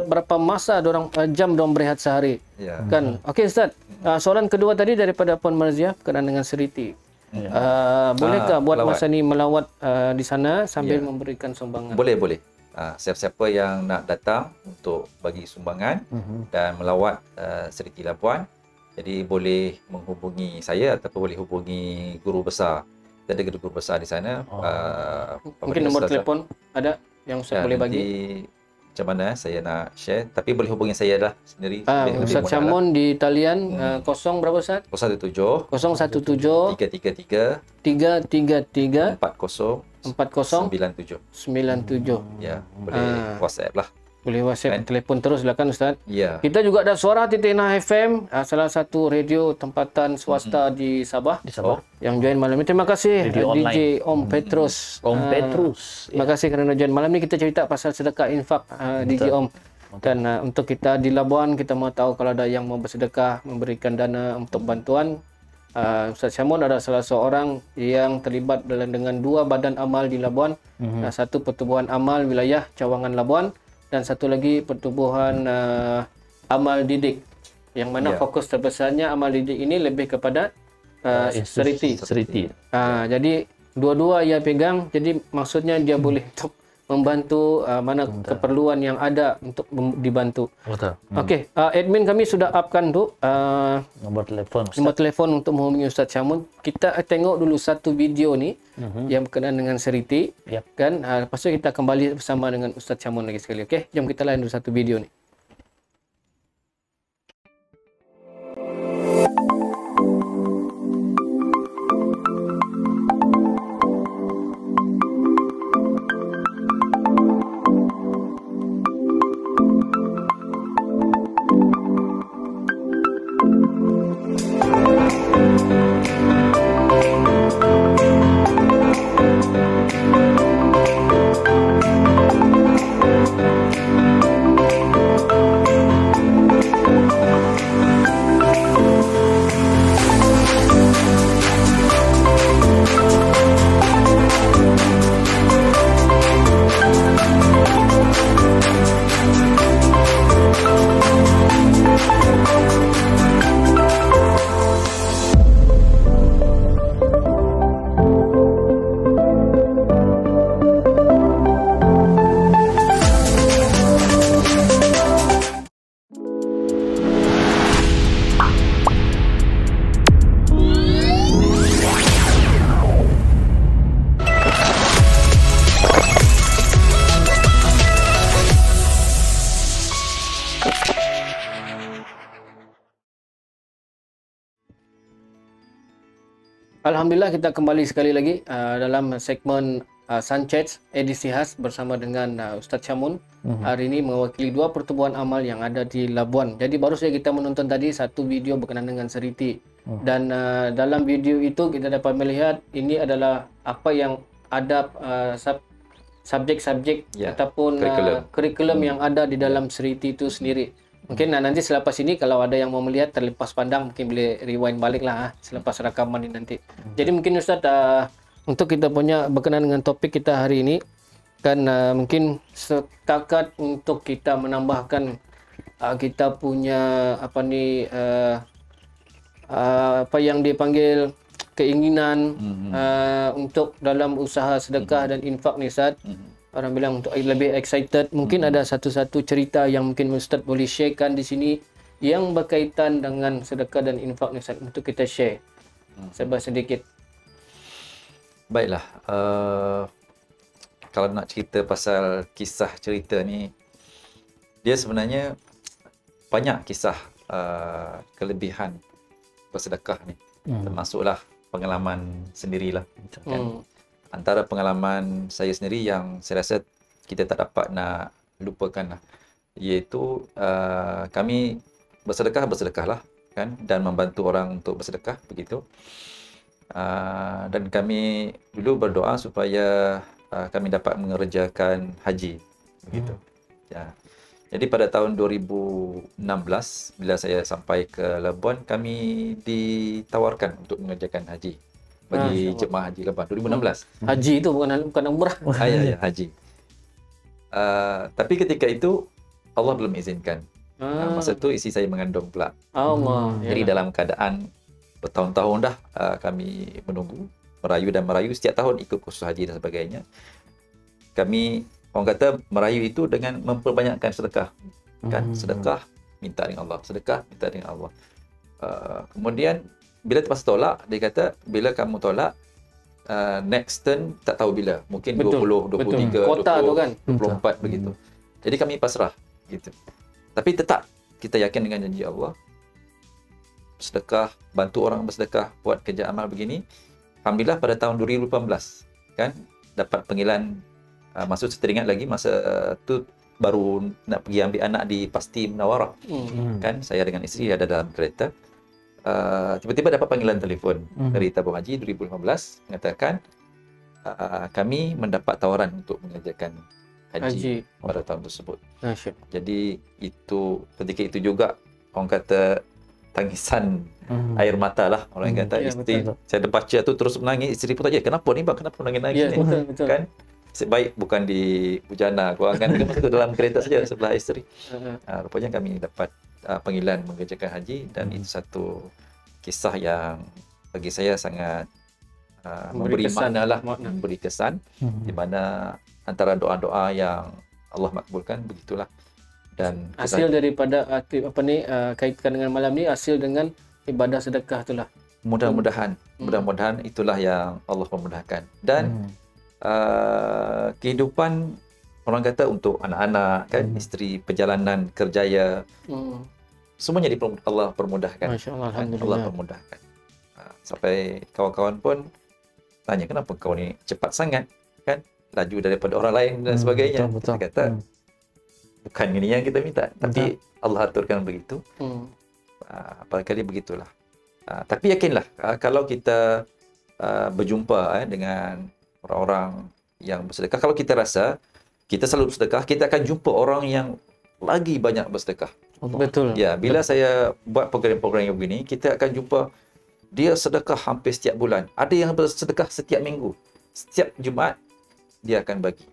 berapa masa orang jam dorang berehat sehari. Ya. Kan. Okey Ustaz. Soalan kedua tadi daripada Puan Marzia berkenaan dengan seriti. Bolehkah buat melawat. masa ni melawat di sana sambil memberikan sumbangan? Boleh. Siapa-siapa yang nak datang untuk bagi sumbangan dan melawat Seriti Labuan, jadi boleh menghubungi saya ataupun boleh hubungi guru besar. Kita ada guru besar di sana. Mungkin nombor telefon ada yang Ustaz boleh bagi. Macam mana saya nak share, tapi boleh hubungi saya lah sendiri. Lebih Ustaz mudah Syamon di talian 0 berapa Ustaz? lah. 017 017 333 333 40 40 97. 97. Ya, boleh WhatsApp lah. Boleh WhatsApp, telefon terus silakan Ustaz. Ya. Kita juga ada Suara Titina FM, salah satu radio tempatan swasta di Sabah. Di Sabah. Yang join malam ini. Terima kasih Radio DJ Om Petrus. Om Petrus. Terima kasih kerana join malam ni. Kita cerita pasal sedekah infak DJ Om. Dan untuk kita di Labuan, kita mau tahu kalau ada yang mau bersedekah, memberikan dana untuk bantuan. Ustaz Syamon adalah salah seorang yang terlibat dengan dua badan amal di Labuan. Satu Pertubuhan Amal Wilayah Cawangan Labuan dan satu lagi pertubuhan amal didik. Yang mana fokus terbesarnya amal didik ini lebih kepada seriti. Jadi dua-dua ia pegang. Jadi maksudnya dia boleh untuk membantu mana keperluan yang ada untuk dibantu. Betul. Okey, admin kami sudah upkan tu Nombor telefon Ustaz. nombor telefon untuk menghubungi Ustaz Syamun. Kita tengok dulu satu video ni yang berkenaan dengan seriti. Yap. Kan? Lepas tu kita kembali bersama dengan Ustaz Syamun lagi sekali. Okey, jom kita layan dulu satu video ni. Alhamdulillah kita kembali sekali lagi dalam segmen Sanchez edisi khas bersama dengan Ustaz Syamun. Hari ini mewakili dua pertubuhan amal yang ada di Labuan. Jadi baru saja kita menonton tadi satu video berkenaan dengan seriti. Dan dalam video itu kita dapat melihat ini adalah apa yang ada subjek-subjek ataupun kurikulum yang ada di dalam seriti itu sendiri. Mungkin nanti selepas ini kalau ada yang mau melihat terlepas pandang mungkin boleh rewind balik lah selepas rakaman ini nanti. Jadi mungkin Ustaz untuk kita punya berkenaan dengan topik kita hari ini kan mungkin setakat untuk kita menambahkan kita punya apa yang dipanggil keinginan untuk dalam usaha sedekah dan infak ni Ustaz. Orang bilang untuk lebih excited, mungkin ada satu-satu cerita yang mungkin Ustaz boleh sharekan di sini yang berkaitan dengan sedekah dan infak ni Ustaz, untuk kita share sedikit. Baiklah, kalau nak cerita pasal kisah cerita ni, dia sebenarnya banyak kisah kelebihan bersedekah ni. Termasuklah pengalaman sendirilah. Kan? Antara pengalaman saya sendiri yang saya rasa kita tak dapat nak lupakan lah, iaitu kami bersedekah lah kan, dan membantu orang untuk bersedekah begitu. Dan kami dulu berdoa supaya kami dapat mengerjakan haji begitu. Ya. Jadi pada tahun 2016 bila saya sampai ke Labuan, kami ditawarkan untuk mengerjakan haji bagi jemaah haji Labuan 2016. Haji itu bukan umrah. Ya, haji. Tapi ketika itu Allah belum izinkan. Masa tu isteri saya mengandung pula. Allah. Jadi dalam keadaan bertahun-tahun dah kami menunggu, merayu setiap tahun ikut kursus haji dan sebagainya. Kami orang kata merayu itu dengan memperbanyakkan sedekah. Kan? Sedekah minta dengan Allah, sedekah minta dengan Allah. Kemudian bila terpaksa tolak, dia kata bila kamu tolak next turn tak tahu bila, mungkin 20, 23, kota 20, tu kan 24 begitu. Jadi kami pasrah gitu. Tapi tetap kita yakin dengan janji Allah. Sedekah, bantu orang bersedekah, buat kerja amal begini. Alhamdulillah pada tahun 2018 kan dapat panggilan, maksud saya teringat lagi masa tu baru nak pergi ambil anak di Pasti Munawarah. Kan saya dengan isteri ada dalam kereta. Tiba-tiba dapat panggilan telefon dari tabung haji 2015 mengatakan kami mendapat tawaran untuk mengerjakan haji pada tahun tersebut. Jadi itu ketika itu juga orang kata tangisan air mata lah, orang kata isteri saya baca tu terus menangis, isteri pun tanya kenapa ni bang, kenapa nangis-nangis ni betul. kan. nasib baik bukan di Bujana. Korang kan masuk dalam kereta saja sebelah isteri. Rupanya kami dapat panggilan mengerjakan haji dan itu satu kisah yang bagi saya sangat memberi makna lah, memberi kesan di mana antara doa-doa yang Allah makbulkan begitulah. Dan hasil daripada kaitkan dengan malam ni hasil dengan ibadah sedekah itulah. Mudah-mudahan itulah yang Allah memudahkan. Dan kehidupan orang kata untuk anak-anak kan, isteri, perjalanan kerjaya, semuanya Allah permudahkan. Masya-Allah, Allah alhamdulillah. permudahkan. Sampai kawan-kawan pun tanya, kenapa kau ni cepat sangat kan, laju daripada orang lain dan sebagainya. Betul. Kita kata bukan ini yang kita minta, tapi Allah aturkan begitu. Barangkali begitulah. Tapi yakinlah kalau kita berjumpa dengan orang-orang yang bersedekah, kalau kita rasa kita selalu bersedekah, kita akan jumpa orang yang lagi banyak bersedekah. Betul. Ya, bila saya buat program-program yang begini, kita akan jumpa dia sedekah hampir setiap bulan. Ada yang bersedekah setiap minggu. Setiap Jumaat dia akan bagi.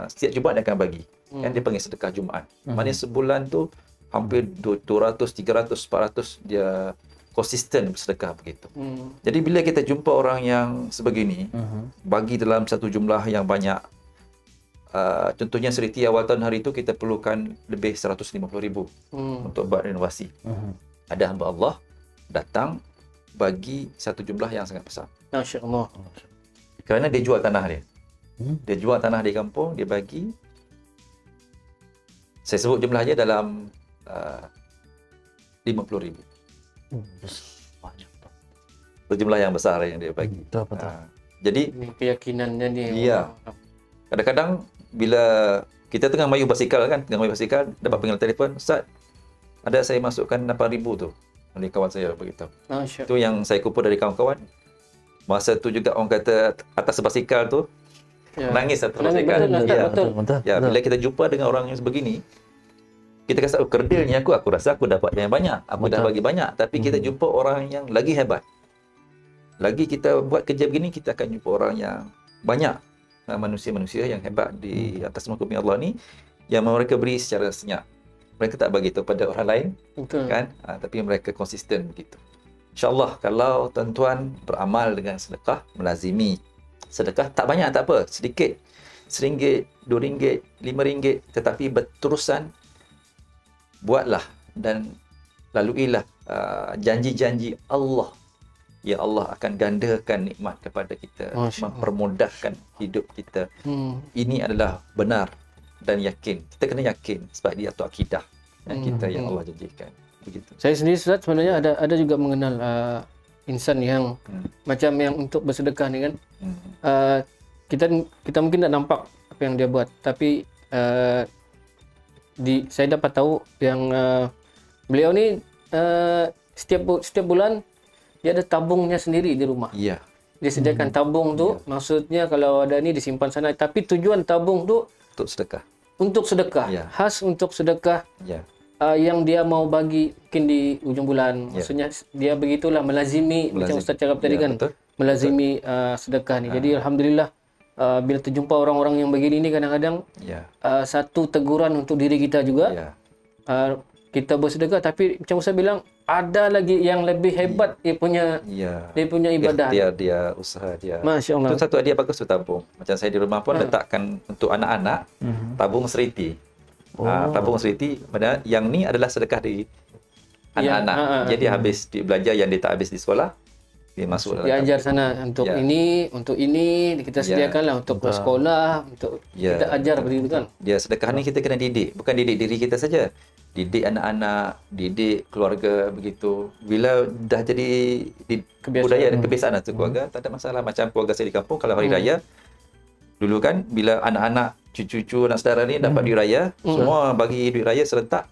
Setiap Jumaat dia akan bagi. Kan dia panggil sedekah Jumaat. Maknanya sebulan tu hampir 200, 300, 400 dia konsisten bersedekah begitu. Jadi bila kita jumpa orang yang sebegini, bagi dalam satu jumlah yang banyak, contohnya seriti awal tahun hari itu kita perlukan lebih 150,000 untuk buat renovasi. Ada hamba Allah datang bagi satu jumlah yang sangat besar. Masya-Allah. Kerana dia jual tanah dia. Dia jual tanah di kampung, dia bagi. Saya sebut jumlahnya dalam 50,000. Jumlah yang besar yang dia bagi. Betul. Jadi Ini keyakinannya dia. Iya. Kadang-kadang bila kita tengah mayu basikal kan, dapat panggilan telefon, Ustaz, ada saya masukkan 8,000 tu. Dari kawan saya beritahu. Masya. Itu yang saya kumpul dari kawan-kawan. Masa tu juga orang kata atas basikal tu nangis atas basikal. Betul. Ya, bila kita jumpa dengan orang yang sebegini, kita kata kerdilnya aku rasa aku dapat yang banyak. Aku dah bagi banyak, tapi kita jumpa orang yang lagi hebat. Lagi kita buat kerja begini, kita akan jumpa orang yang banyak, manusia-manusia yang hebat di atas muka bumi Allah ni, yang mereka beri secara senyap. Mereka tak bagi itu pada orang lain, Betul. kan? Tapi mereka konsisten begitu. InsyaAllah kalau tuan-tuan beramal dengan sedekah, melazimi sedekah, tak banyak tak apa, sedikit, RM1, RM2, RM5, tetapi berterusan, buatlah dan laluilah janji-janji Allah. Ya Allah akan gandakan nikmat kepada kita, mempermudahkan hidup kita. Ini adalah benar dan yakin. Kita kena yakin sebab dia tu akidah yang kita yang Allah janjikan. Begitu. Saya sendiri Ustaz sebenarnya ada juga mengenal insan yang macam yang untuk bersedekah ni kan. Kita mungkin tak nampak apa yang dia buat, tapi saya dapat tahu yang beliau ni setiap bulan dia ada tabungnya sendiri di rumah. Iya. Dia sediakan tabung tu, maksudnya kalau ada ni disimpan sana, tapi tujuan tabung tu Untuk sedekah. untuk sedekah, Ya. khas untuk sedekah. Ya. Yang dia mau bagi mungkin di ujung bulan. Maksudnya dia begitulah melazimi macam Ustaz cakap tadi kan. Betul. Melazimi sedekah ni. Jadi alhamdulillah bila terjumpa orang-orang yang begini ni kadang-kadang Ya. satu teguran untuk diri kita juga. Ya. Kita bersedekah tapi macam Ustaz bilang ada lagi yang lebih hebat dia punya Ya. ibadah. Dia usaha dia. Masya-Allah. Itu satu hadiah bagus tu tabung. Macam saya di rumah pun letakkan untuk anak-anak tabung seriti. Tabung seriti, padahal yang ni adalah sedekah dari anak-anak. Jadi habis dia belajar yang dia tak habis di sekolah, dia masuk dalam Dia ajar tabung. sana untuk ini kita sediakanlah untuk sekolah, untuk kita ajar begitu kan. Dia sedekah ni kita kena didik, bukan didik diri kita saja. Didik anak-anak, didik keluarga begitu. Bila dah jadi budaya dan kebiasaan tu keluarga, tak ada masalah. Macam keluarga saya di kampung kalau hari raya, dulu kan bila anak-anak, cucu-cucu, anak saudara ni dapat duit raya, semua bagi duit raya serentak.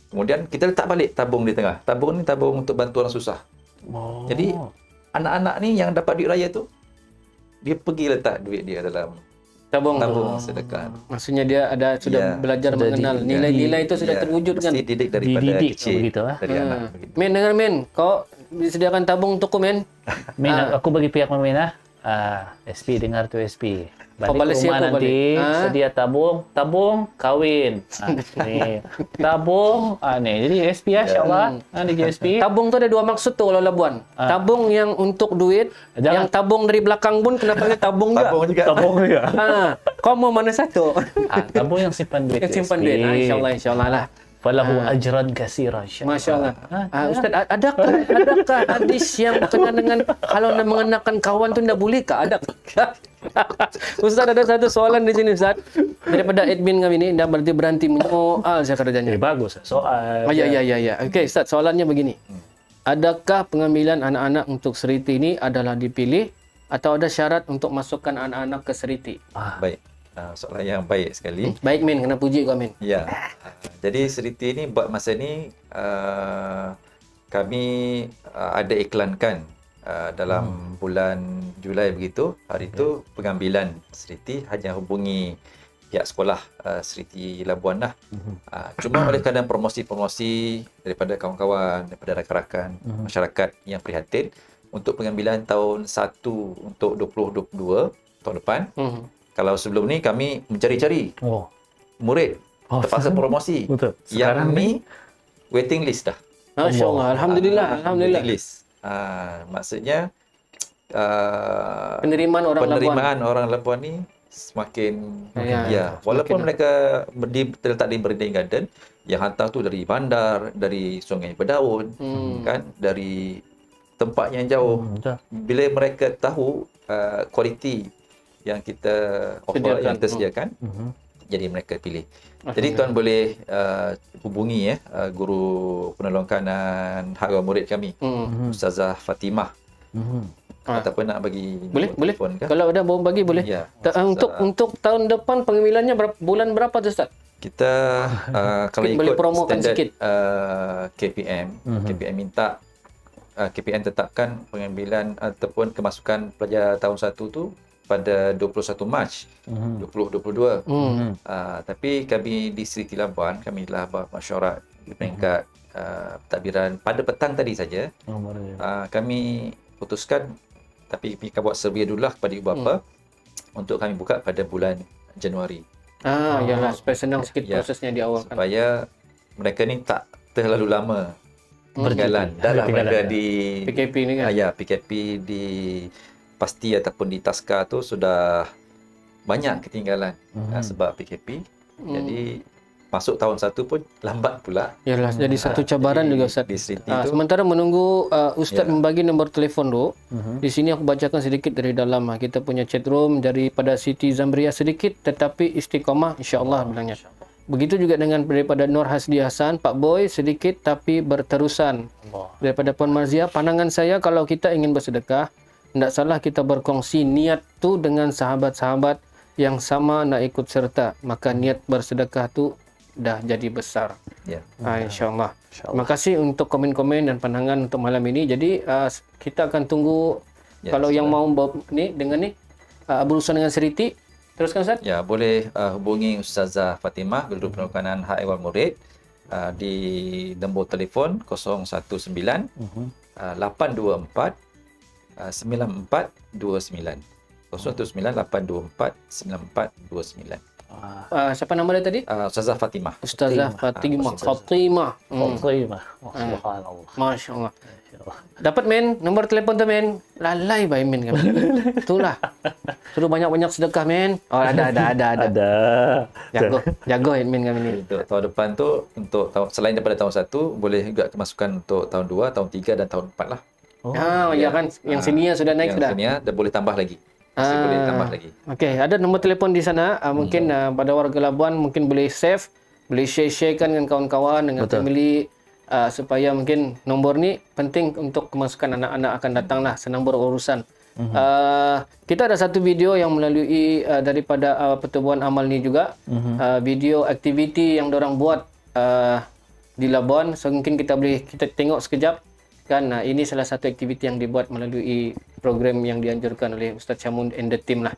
Kemudian kita letak balik tabung di tengah. Tabung ni tabung untuk bantu orang susah. Jadi anak-anak ni yang dapat duit raya tu, dia pergi letak duit dia dalam Tabung. sedekah. Maksudnya dia sudah belajar mengenal nilai-nilai itu sudah terwujud kan. Mesti didik daripada Dididik kecil. begitu, Dari anak begitu. Men dengar men, kau disediakan tabung untukku men. Min, aku bagi pihak Min SP dengar tu SP. Oh, Balik balik ke rumah siapa nanti, balik? sedia tabung, kahwin. Ni. Tabung, ni. Jadi SP insya-Allah. Ni SP. Tabung tu ada dua maksud tu kalau Labuan. Tabung yang untuk duit, yang tabung dari belakang pun kena panggil tabung juga. Tabung juga. Tabung juga. Kau mau mana satu? Tabung yang simpan duit. Yang simpan duit. Insya-Allah lah. Falahu ajran katsira insya-Allah. Masya-Allah. Ustaz, adakah hadis yang berkenaan dengan kalau nak mengenakan kawan tu tidak boleh kah? Adakah? Ustaz, ada satu soalan di sini Ustaz. Daripada admin kami ni, dah berhenti menyoal saya kerjanya. Bagus soal. Ya. Okey Ustaz, soalannya begini. Adakah pengambilan anak-anak untuk seriti ini adalah dipilih atau ada syarat untuk masukkan anak-anak ke seriti? Baik. Soalan yang baik sekali. Baik Min, kena puji kau Min. Ya. Jadi seriti ni buat masa ni kami ada iklankan dalam bulan Julai begitu. Hari itu pengambilan seriti hanya hubungi pihak sekolah Seriti Labuan lah. Cuma oleh kerana promosi-promosi daripada kawan-kawan, daripada rakan-rakan masyarakat yang prihatin untuk pengambilan tahun 1 untuk 2022 tahun depan. Kalau sebelum ni kami mencari-cari murid, terpaksa promosi. Betul. Yang ni waiting list dah. Masya-Allah, alhamdulillah. Waiting list. Maksudnya Penerimaan orang penerimaan orang Labuan ni semakin walaupun mereka terletak di Berdin Garden, yang hantar tu dari bandar, dari Sungai Berdaun, kan, dari tempat yang jauh. Bila mereka tahu kualiti yang kita offer, yang kita sediakan, jadi mereka pilih. Jadi tuan boleh hubungi guru penolong kanan hak murid kami, Ustazah Fatimah. Ataupun nak bagi boleh. telefon ke? Kalau ada mau bagi boleh. Ya. Untuk tahun depan pengambilannya bulan berapa tu Ustaz? Kita kalau boleh ikut promokan standard sikit. KPM, KPM minta KPM tetapkan pengambilan ataupun kemasukan pelajar tahun 1 tu pada 21 Mac 2022. Tapi kami di Seriti Labuan, kami telah buat mesyuarat di peringkat pentadbiran pada petang tadi saja. Kami putuskan, tapi kita buat survey dulu lah kepada ibu bapa untuk kami buka pada bulan Januari. Yalah, supaya senang sikit prosesnya di awal kan. Supaya mereka ni tak terlalu lama berjalan. Dah lah mereka di PKP ni kan. PKP di Pasti ataupun di Taska tu sudah banyak ketinggalan sebab PKP. Jadi masuk tahun 1 pun lambat pula. Yalah, jadi satu cabaran juga Ustaz. Di Seriti tu. Sementara menunggu Ustaz membagi nombor telefon tu, di sini aku bacakan sedikit dari dalam kita punya chat room daripada Siti Zambria sedikit tetapi istiqamah insya-Allah bilangnya. Begitu juga dengan daripada Nur Hasdi Hasan, Pak Boy sedikit tapi berterusan. Daripada Puan Marzia, pandangan saya kalau kita ingin bersedekah, tidak salah kita berkongsi niat tu dengan sahabat-sahabat yang sama nak ikut serta, maka niat bersedekah tu dah jadi besar. InsyaAllah. Terima kasih untuk komen-komen dan pandangan untuk malam ini. Jadi kita akan tunggu kalau yang mau ni dengan ni berurusan dengan Seriti. Teruskan Ustaz. Ya, boleh hubungi Ustazah Fatimah, Guru Penolong Kanan Hak Ehwal Murid di nombor telefon 019 824 9429. 019-824-9429. Siapa nama dia tadi? Ustazah Fatimah. Ustazah Fatimah. Subhanallah. Masya Allah. Dapat men, nombor telefon tu men. Lalai baik men kami. Itulah. Suruh banyak-banyak sedekah men. Ada. Jago admin kami ni. Untuk tahun depan tu, untuk selain daripada tahun 1, boleh juga kemasukan untuk tahun 2, tahun 3 dan tahun 4 lah. Ya kan, yang senior sudah naik sudah. Yang senior dah boleh tambah lagi. Masih boleh tambah lagi. Okey, ada nombor telefon di sana. Mungkin pada warga Labuan mungkin boleh save, boleh share-sharekan dengan kawan-kawan, dengan family, supaya mungkin nombor ni penting untuk kemasukan anak-anak akan datanglah, senang berurusan. Kita ada satu video yang melalui daripada Pertubuhan Amal ni juga, video aktiviti yang diorang buat di Labuan. So mungkin kita tengok sekejap. Kan ini salah satu aktiviti yang dibuat melalui program yang dianjurkan oleh Ustaz Syamun and the team lah.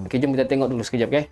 Okey, jom kita tengok dulu sekejap, okay?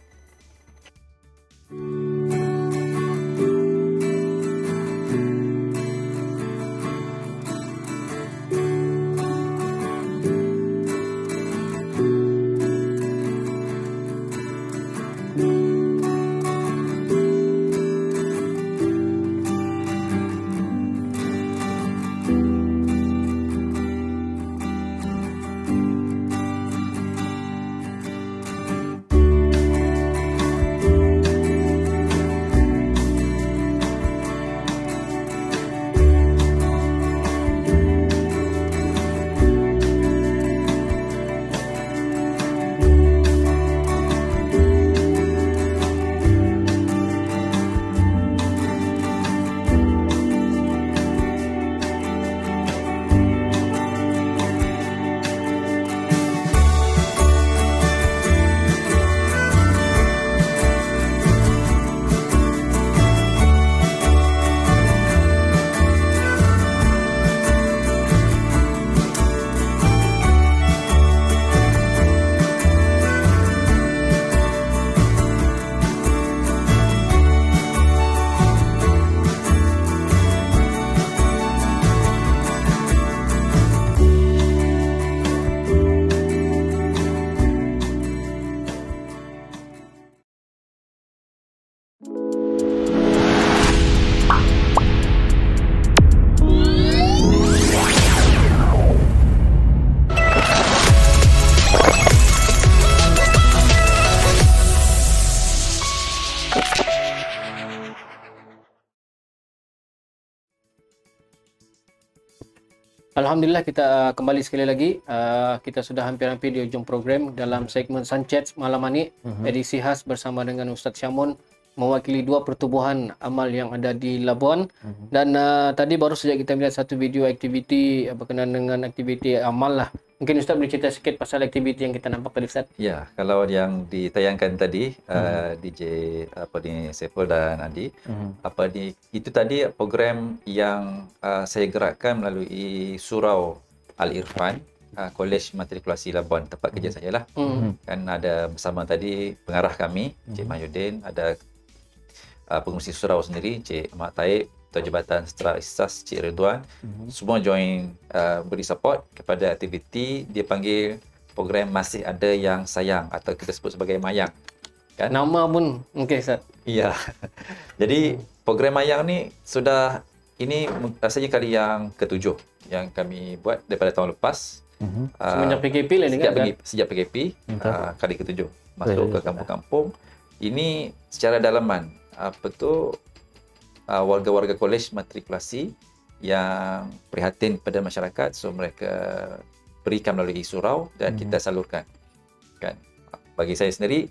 Alhamdulillah kita kembali sekali lagi. Kita sudah hampir-hampir di ujung program dalam segmen Sunchats malam ini. Edisi khas bersama dengan Ustaz Syamun mewakili dua pertubuhan amal yang ada di Labuan. Dan tadi baru saja kita melihat satu video aktiviti berkenaan dengan aktiviti amal lah. Mungkin Ustaz boleh cerita sikit pasal aktiviti yang kita nampak tadi Ustaz? Ya, kalau yang ditayangkan tadi DJ Saiful dan Adi, itu tadi program yang saya gerakkan melalui Surau Al-Irfan, Kolej Matrikulasi Labuan, tempat kerja saya lah. Kan ada bersama tadi pengarah kami, Cik Mahyudin, ada pengurusi surau sendiri, Cik Ahmad Taib, Ketua Jabatan Setara Ihsas Cik Ridwan, semua join beri support kepada aktiviti. Dia panggil program Masih Ada Yang Sayang atau kita sebut sebagai Mayang. Kan? Nama pun okey Ustaz. Iya. Jadi program Mayang ni ini rasanya kali yang ke-7 yang kami buat daripada tahun lepas. Semenjak PKP lah ni kan? Sejak PKP, kali ke-7 masuk ke kampung-kampung. Ini secara dalaman warga-warga kolej matrikulasi yang prihatin pada masyarakat, so mereka berikan melalui surau dan kita salurkan. Kan? Bagi saya sendiri,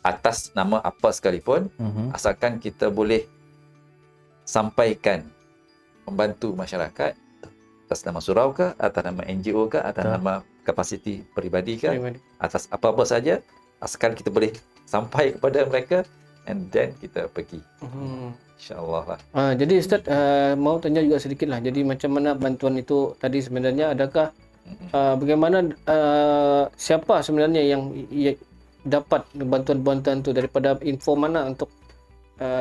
atas nama apa sekalipun, asalkan kita boleh sampaikan, membantu masyarakat atas nama surau ke, atas nama NGO ke, atas nama kapasiti peribadi ke, atas apa-apa saja, asalkan kita boleh sampai kepada mereka, and then kita pergi. InsyaAllah lah. Jadi Ustaz mau tanya juga sedikit lah. Jadi macam mana bantuan itu tadi sebenarnya, adakah bagaimana siapa sebenarnya yang dapat bantuan-bantuan itu, daripada info mana untuk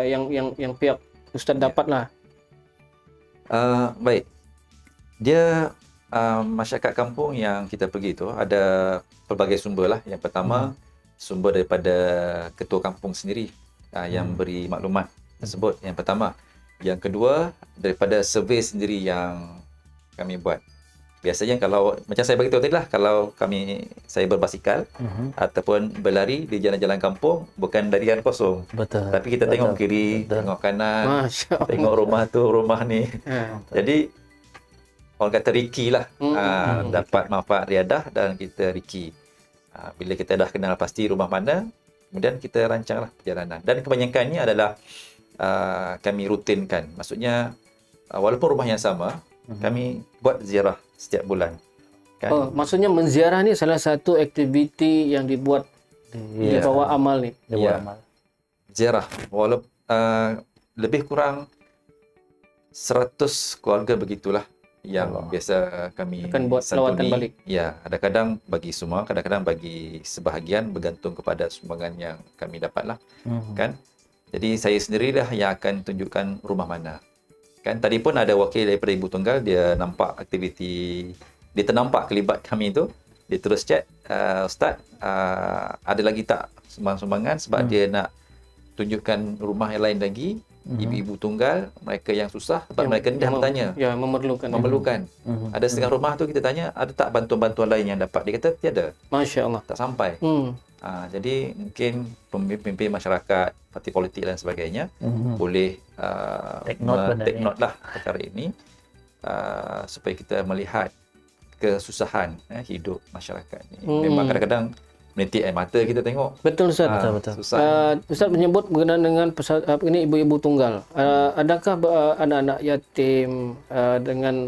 yang pihak Ustaz dapat lah? Baik. Dia masyarakat kampung yang kita pergi tu ada pelbagai sumber lah. Yang pertama sumber daripada ketua kampung sendiri yang beri maklumat tersebut, yang pertama. Yang kedua, daripada survey sendiri yang kami buat. Biasanya kalau macam saya beritahu tadi lah, kalau saya berbasikal ataupun berlari di jalan-jalan kampung, bukan larian kosong. Betul. Tapi kita tengok kiri, tengok kanan, tengok rumah tu, rumah ni. Jadi orang kata Riki lah, dapat manfaat riadah dan kita Riki. Bila kita dah kenal pasti rumah mana, kemudian kita rancanglah perjalanan. Dan kebanyakannya adalah kami rutinkan. Maksudnya walaupun rumah yang sama, kami buat ziarah setiap bulan. Kan? Maksudnya menziarah ni salah satu aktiviti yang dibuat di bawah amal ni. Ziarah. Walaupun lebih kurang 100 keluarga begitulah yang biasa kami akan buat lawatan balik. Ya, kadang-kadang bagi semua, kadang-kadang bagi sebahagian, bergantung kepada sumbangan yang kami dapatlah. Kan? Jadi saya sendirilah yang akan tunjukkan rumah mana. Kan tadi pun ada wakil daripada Ibu Tunggal, dia nampak aktiviti, dia ternampak kelibat kami tu. Dia terus chat, Ustaz, ada lagi tak sumbangan sebab dia nak tunjukkan rumah yang lain lagi. Ibu-ibu tunggal, mereka yang susah sebab mereka ni dah bertanya. Ya, memerlukan. Ada setengah rumah tu kita tanya, ada tak bantuan-bantuan lain yang dapat? Dia kata tiada. Masya-Allah. Tak sampai. Jadi mungkin pemimpin masyarakat, parti politik dan sebagainya boleh take note lah perkara ini supaya kita melihat kesusahan hidup masyarakat ni. Memang kadang-kadang menitik air mata kita tengok. Betul Ustaz. Betul. Ustaz menyebut berkenaan dengan ini ibu-ibu tunggal. Adakah anak-anak yatim dengan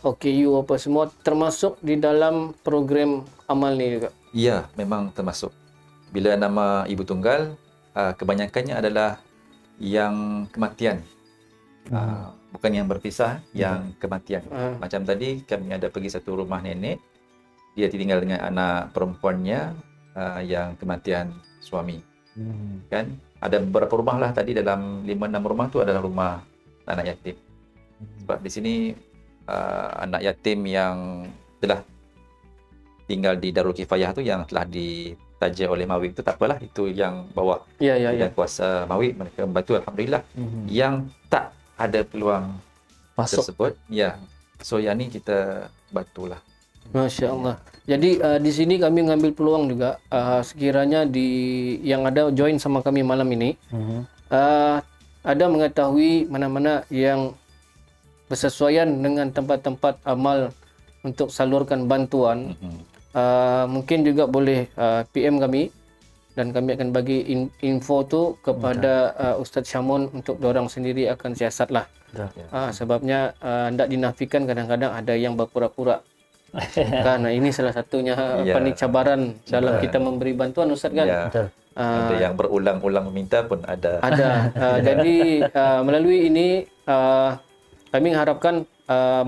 OKU apa semua termasuk di dalam program amal ni juga? Ya, memang termasuk. Bila nama ibu tunggal, kebanyakannya adalah yang kematian. Bukan yang berpisah, yang kematian. Macam tadi kami ada pergi satu rumah nenek, dia tinggal dengan anak perempuannya yang kematian suami. Kan? Ada beberapa rumah lah tadi, dalam 5-6 rumah tu adalah rumah anak yatim. Sebab di sini anak yatim yang telah tinggal di Darul Kifayah tu, yang telah ditaja oleh Mawib tu, tak apalah, itu yang bawa dan kuasa Mawib, mereka membantu alhamdulillah. Yang tak ada peluang masuk tersebut, so yang ni kita bantulah. Masya-Allah. Jadi di sini kami mengambil peluang juga, sekiranya yang ada join sama kami malam ini ada mengetahui mana-mana yang bersesuaian dengan tempat-tempat amal untuk salurkan bantuan, mungkin juga boleh PM kami dan kami akan bagi info tu kepada Ustaz Syamun untuk diorang sendiri akan siasat lah. Sebabnya tidak dinafikan kadang-kadang ada yang berpura-pura. Kan ini salah satunya apa ni cabaran dalam kita memberi bantuan Ustaz kan. Ya. Ada yang berulang-ulang meminta pun ada. Ada. Jadi melalui ini kami harapkan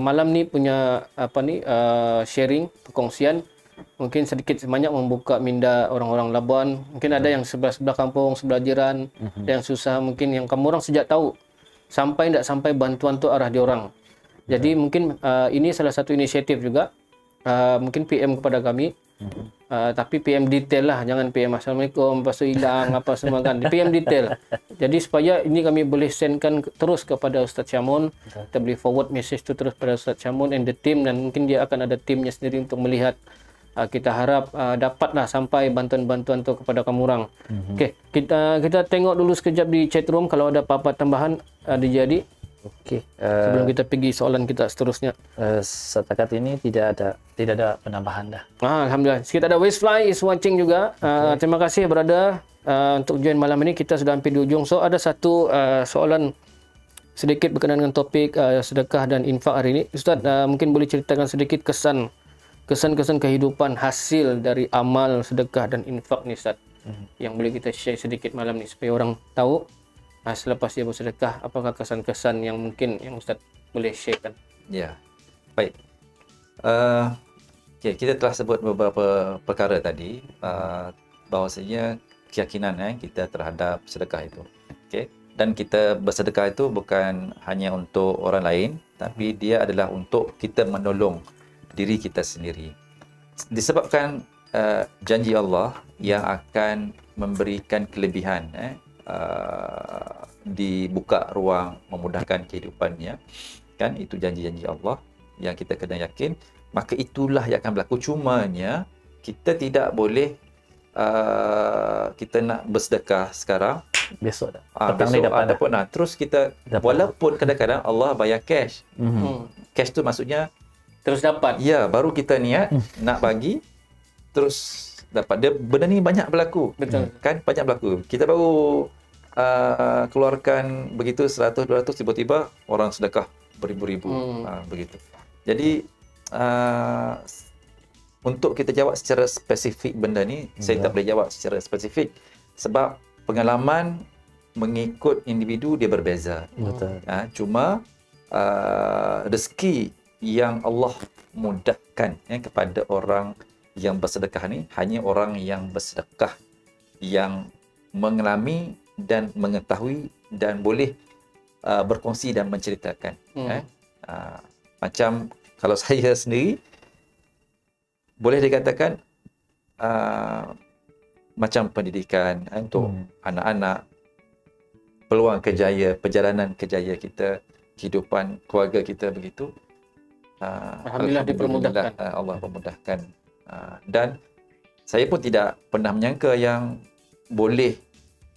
malam ni punya sharing, perkongsian mungkin sedikit sebanyak membuka minda orang-orang Labuan. Mungkin ada yang sebelah kampung, sebelah jiran, ada yang susah, mungkin yang kamu orang sejak tahu sampai tidak sampai bantuan tu arah diorang. Jadi mungkin ini salah satu inisiatif juga. Mungkin PM kepada kami. Tapi PM detail lah, jangan PM Assalamualaikum lepas tu hilang apa semua kan. PM detail. Jadi supaya ini kami boleh sendkan terus kepada Ustaz Syamun. Kita boleh forward message tu terus pada Ustaz Syamun and the team, dan mungkin dia akan ada timnya sendiri untuk melihat. Kita harap dapatlah sampai bantuan-bantuan tu kepada kamu orang. Okey, kita tengok dulu sekejap di chat room kalau ada apa-apa tambahan dijadi. Okey. Sebelum kita pergi soalan kita seterusnya. Setakat ini tidak ada penambahan dah. Alhamdulillah. Sikit ada Westfly is watching juga. Terima kasih berada untuk join malam ini. Kita sudah hampir di ujung. So ada satu soalan sedikit berkenaan dengan topik sedekah dan infak hari ini. Ustaz, mungkin boleh ceritakan sedikit kesan-kesan kehidupan hasil dari amal sedekah dan infak ni Ustaz. Yang boleh kita share sedikit malam ni supaya orang tahu selepas dia bersedekah apakah kesan-kesan yang mungkin yang Ustaz boleh sharekan. Ya. Baik. Okay, kita telah sebut beberapa perkara tadi, bahawasanya keyakinan kita terhadap sedekah itu. Okay. Dan kita bersedekah itu bukan hanya untuk orang lain, tapi dia adalah untuk kita menolong diri kita sendiri. Disebabkan janji Allah yang akan memberikan kelebihan, dibuka ruang memudahkan kehidupannya, kan, itu janji-janji Allah yang kita kena yakin, maka itulah yang akan berlaku. Cumanya kita tidak boleh kita nak bersedekah sekarang, Besok dah. besok dapat terus kita dapat. Walaupun kadang-kadang Allah bayar cash. Cash tu maksudnya Terus dapat. ya, baru kita niat nak bagi terus dapat. Dia benda ni banyak berlaku. Betul. Kan, banyak berlaku. Kita baru keluarkan begitu 100 200, tiba-tiba orang sedekah beribu-ribu. Begitu. Jadi untuk kita jawab secara spesifik benda ni, saya tak boleh jawab secara spesifik sebab pengalaman mengikut individu dia berbeza. Betul. Cuma rezeki yang Allah mudahkan kepada orang yang bersedekah ni hanya orang yang bersedekah, yang mengalami dan mengetahui dan boleh berkongsi dan menceritakan. Macam kalau saya sendiri boleh dikatakan macam pendidikan untuk anak-anak, peluang kejaya, perjalanan kejaya kita, kehidupan keluarga kita begitu. Alhamdulillah dipermudahkan. Allah memudahkan. Dan saya pun tidak pernah menyangka yang boleh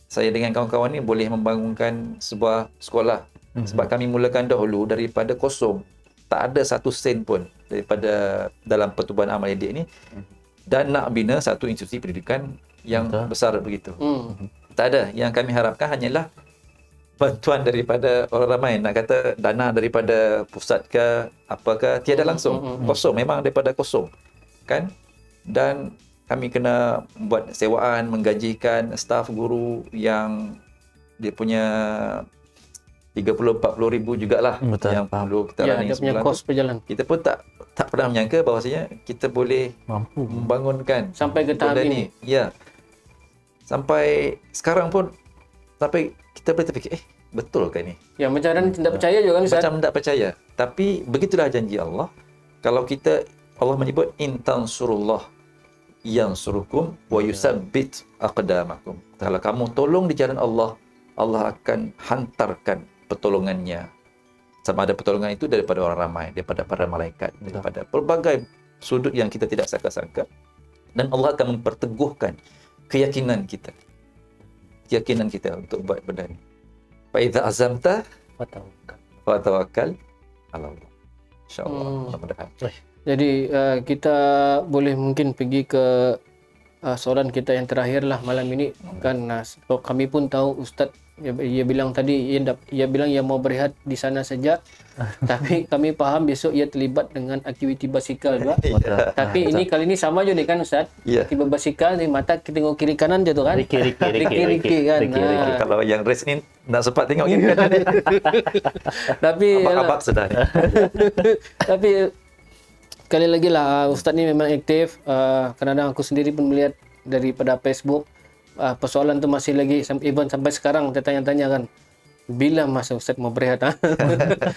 saya dengan kawan-kawan ni boleh membangunkan sebuah sekolah. Sebab kami mulakan dahulu daripada kosong. Tak ada satu sen pun daripada dalam pertubuhan amal yadik ni, dan nak bina satu institusi pendidikan yang besar begitu. Tak ada. Yang kami harapkan hanyalah bantuan daripada orang ramai. Nak kata dana daripada pusat ke apakah, tiada langsung. Kosong, memang daripada kosong. Kan? Dan kami kena buat sewaan, menggajikan staf guru yang dia punya 30-40 ribu jugalah. Betul, yang perlu kita Ya, running dia punya sebulan kos tu. perjalanan. Kita pun tak pernah menyangka bahawasanya kita boleh Mampu. membangunkan Sampai ke tahap benda ini. ni. Ya. Sampai sekarang pun sampai kita boleh terfikir, betul ke ni? Ya, macam mana tidak percaya juga kan Ustaz? Macam tak percaya. Tapi begitulah janji Allah. Kalau kita, Allah menyebut in tansurullah yansurukum wa yusabbit aqdamakum. Kalau kamu tolong di jalan Allah, Allah akan hantarkan pertolongannya. Sama ada pertolongan itu daripada orang ramai, daripada para malaikat, daripada pelbagai sudut yang kita tidak sangka-sangka. Dan Allah akan memperteguhkan keyakinan kita. Keyakinan kita untuk buat benda ni. Fa idza azamta Fatawakkal. fatawakkal halal. InsyaAllah. Mudah-mudahan. Jadi kita boleh mungkin pergi ke soalan kita yang terakhir lah malam ini kan. Kami pun tahu Ustaz ia bilang tadi ia bilang ia mau berehat di sana saja. Tapi kami faham besok ia terlibat dengan aktiviti basikal juga. Tapi ini kali ini sama je ni kan Ustaz. Tiba basikal ni mata kita tengok kiri kanan je tu kan. Riki kan. Kalau yang race ni nak sempat tengok kiri kanan ni. Tapi abang sedar. Tapi sekali lagi lah Ustaz ni memang aktif. Kadang-kadang aku sendiri pun melihat daripada Facebook persoalan tu masih lagi even sampai sekarang kita tanya-tanya kan, bila masa Ustaz mau berehat?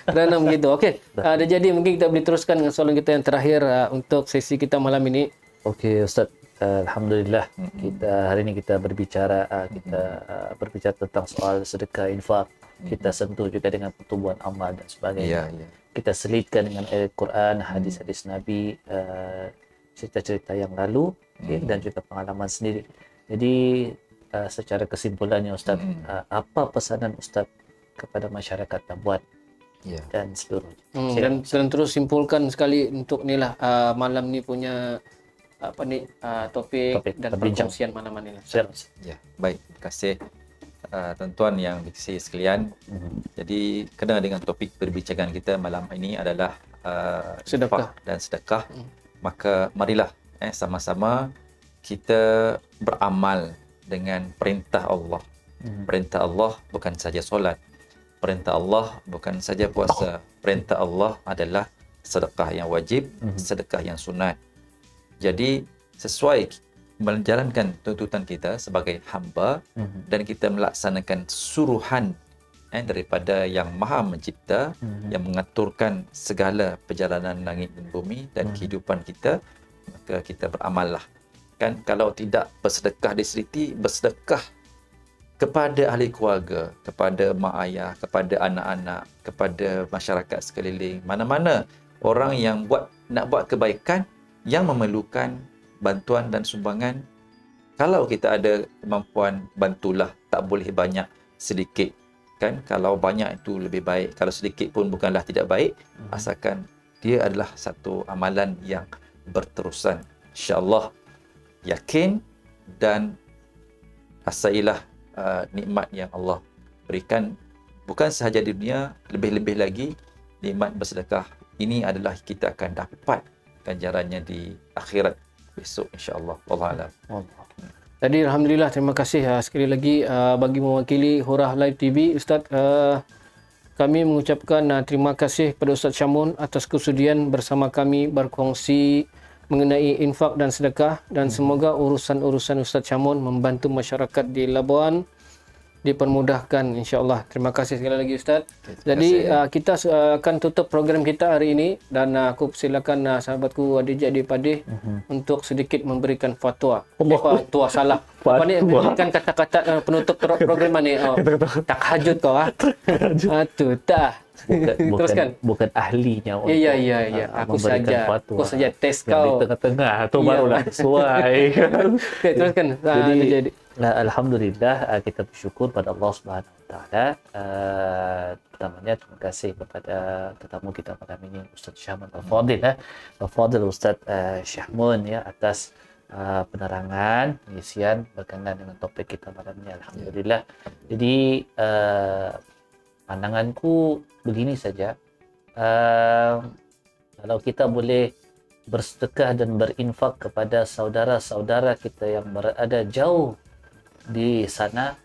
Kerana begitu. Okey, dah jadi mungkin kita boleh teruskan dengan soalan kita yang terakhir untuk sesi kita malam ini. Okey Ustaz, alhamdulillah kita hari ini kita berbicara tentang soal sedekah, infak. Kita sentuh juga dengan pertumbuhan amal dan sebagainya. Kita selitkan dengan ayat Quran, hadis-hadis Nabi, cerita-cerita yang lalu dan juga pengalaman sendiri. Jadi secara kesimpulannya Ustaz, apa pesanan Ustaz kepada masyarakat Labuan dan seluruhnya? Dan terus simpulkan sekali untuk inilah malam ni punya topik dan perkongsian malam ini. Ya, baik. Terima kasih tuan-tuan yang dikasihi sekalian. Jadi kena dengan topik perbincangan kita malam ini adalah sedekah dan sedekah. Maka marilah sama-sama kita beramal dengan perintah Allah. Perintah Allah bukan saja solat. Perintah Allah bukan saja puasa. Perintah Allah adalah sedekah yang wajib, sedekah yang sunat. Jadi sesuai menjalankan tuntutan kita sebagai hamba dan kita melaksanakan suruhan daripada yang Maha Mencipta, yang mengaturkan segala perjalanan langit dan bumi dan kehidupan kita, maka kita beramallah. Kan kalau tidak bersedekah di seriti, bersedekah kepada ahli keluarga, kepada mak ayah, kepada anak-anak, kepada masyarakat sekeliling, mana-mana orang yang nak buat kebaikan yang memerlukan bantuan dan sumbangan. Kalau kita ada kemampuan, bantulah. Tak boleh banyak, sedikit. Kan? Kalau banyak itu lebih baik. Kalau sedikit pun bukanlah tidak baik. Asalkan dia adalah satu amalan yang berterusan. InsyaAllah yakin dan rasailah nikmat yang Allah berikan. Bukan sahaja di dunia, lebih-lebih lagi nikmat bersedekah. Ini adalah kita akan dapat ganjarannya di akhirat besok insya-Allah. Wallahu a'lam. Tadi alhamdulillah, terima kasih sekali lagi bagi mewakili Hurah Live TV Ustaz. Kami mengucapkan terima kasih kepada Ustaz Syamun atas kesudian bersama kami berkongsi mengenai infak dan sedekah, dan semoga urusan-urusan Ustaz Syamun membantu masyarakat di Labuan dipermudahkan insya-Allah. Terima kasih sekali lagi Ustaz. Jadi kita akan tutup program kita hari ini, dan aku persilakan sahabatku adik-adik untuk sedikit memberikan fatwa. Fatwa salah. Apa ni memberikan kata-kata penutup program ni? Tahajud kau tu tak. Teruskan. Bukan ahlinya untuk ya. Aku saja test kau di tengah-tengah tu barulah sesuai. Okay, teruskan. Jadi alhamdulillah, kita bersyukur pada Allah Subhanahu Wa Taala. Pertamanya terima kasih kepada tetamu kita malam ini, Ustaz Syahmun Al-Fadil, Al-Fadil Ustaz Syahmun atas penerangan pengisian berkenaan dengan topik kita malam ini. Alhamdulillah. Jadi pandanganku begini saja, kalau kita boleh bersedekah dan berinfak kepada saudara-saudara kita yang berada jauh di sana,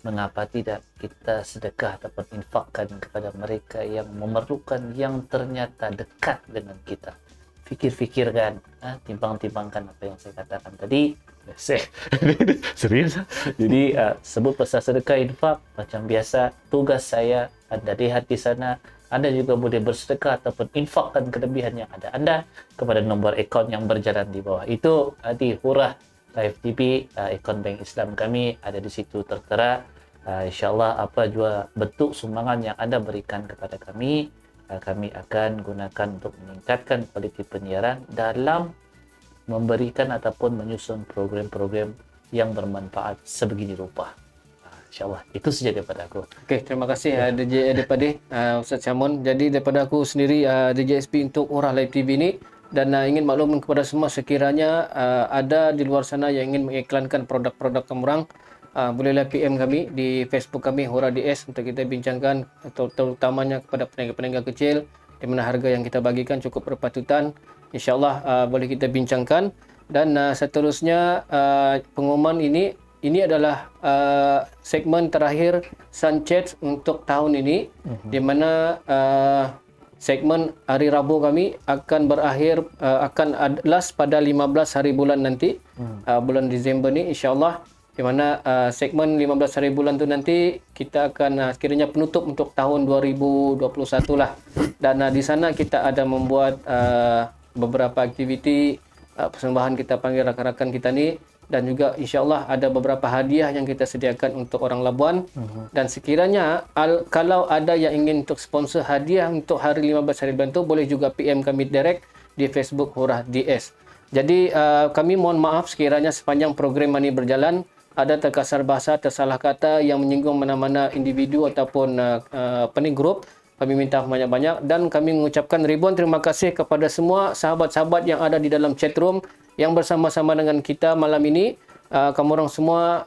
mengapa tidak kita sedekah ataupun infakkan kepada mereka yang memerlukan, yang ternyata dekat dengan kita. Fikir-fikirkan, timbang-timbangkan apa yang saya katakan tadi. Serius. Jadi sebut pasal sedekah infak macam biasa, tugas saya Anda lihat di sana. Anda juga boleh bersedekah ataupun infakkan kelebihan yang ada Anda kepada nombor akaun yang berjalan di bawah itu di Hurah Live TV. Akaun bank Islam kami ada di situ tertera. InsyaAllah apa juga bentuk sumbangan yang Anda berikan kepada kami, kami akan gunakan untuk meningkatkan kualiti penyiaran dalam memberikan ataupun menyusun program-program yang bermanfaat sebegini rupa. InsyaAllah. Itu saja daripada aku. Okey, terima kasih DJ daripada Ustaz Syamun. Jadi daripada aku sendiri DJ SP untuk Hurah Live TV ini, dan ingin maklumkan kepada semua sekiranya ada di luar sana yang ingin mengiklankan produk-produk kemurang, bolehlah PM kami di Facebook kami Hurah DS untuk kita bincangkan, atau terutamanya kepada peniaga-peniaga kecil di mana harga yang kita bagikan cukup berpatutan. InsyaAllah boleh kita bincangkan. Dan seterusnya pengumuman ini adalah segmen terakhir Sunchats untuk tahun ini, di mana segmen hari Rabu kami akan berakhir, akan last pada 15 hari bulan nanti, bulan Disember ni insyaAllah, di mana segmen 15 hari bulan tu nanti kita akan sekiranya penutup untuk tahun 2021 lah. Dan di sana kita ada membuat beberapa aktiviti persembahan, kita panggil rakan-rakan kita ni, dan juga insyaAllah ada beberapa hadiah yang kita sediakan untuk orang Labuan. Dan sekiranya kalau ada yang ingin untuk sponsor hadiah untuk hari 15 hari bulan tu, boleh juga PM kami direct di Facebook Hurah DS. Jadi kami mohon maaf sekiranya sepanjang program ini berjalan ada terkasar bahasa, tersalah kata yang menyinggung mana-mana individu ataupun grup. Kami minta banyak-banyak, dan kami mengucapkan ribuan terima kasih kepada semua sahabat-sahabat yang ada di dalam chat room yang bersama-sama dengan kita malam ini. Kamu orang semua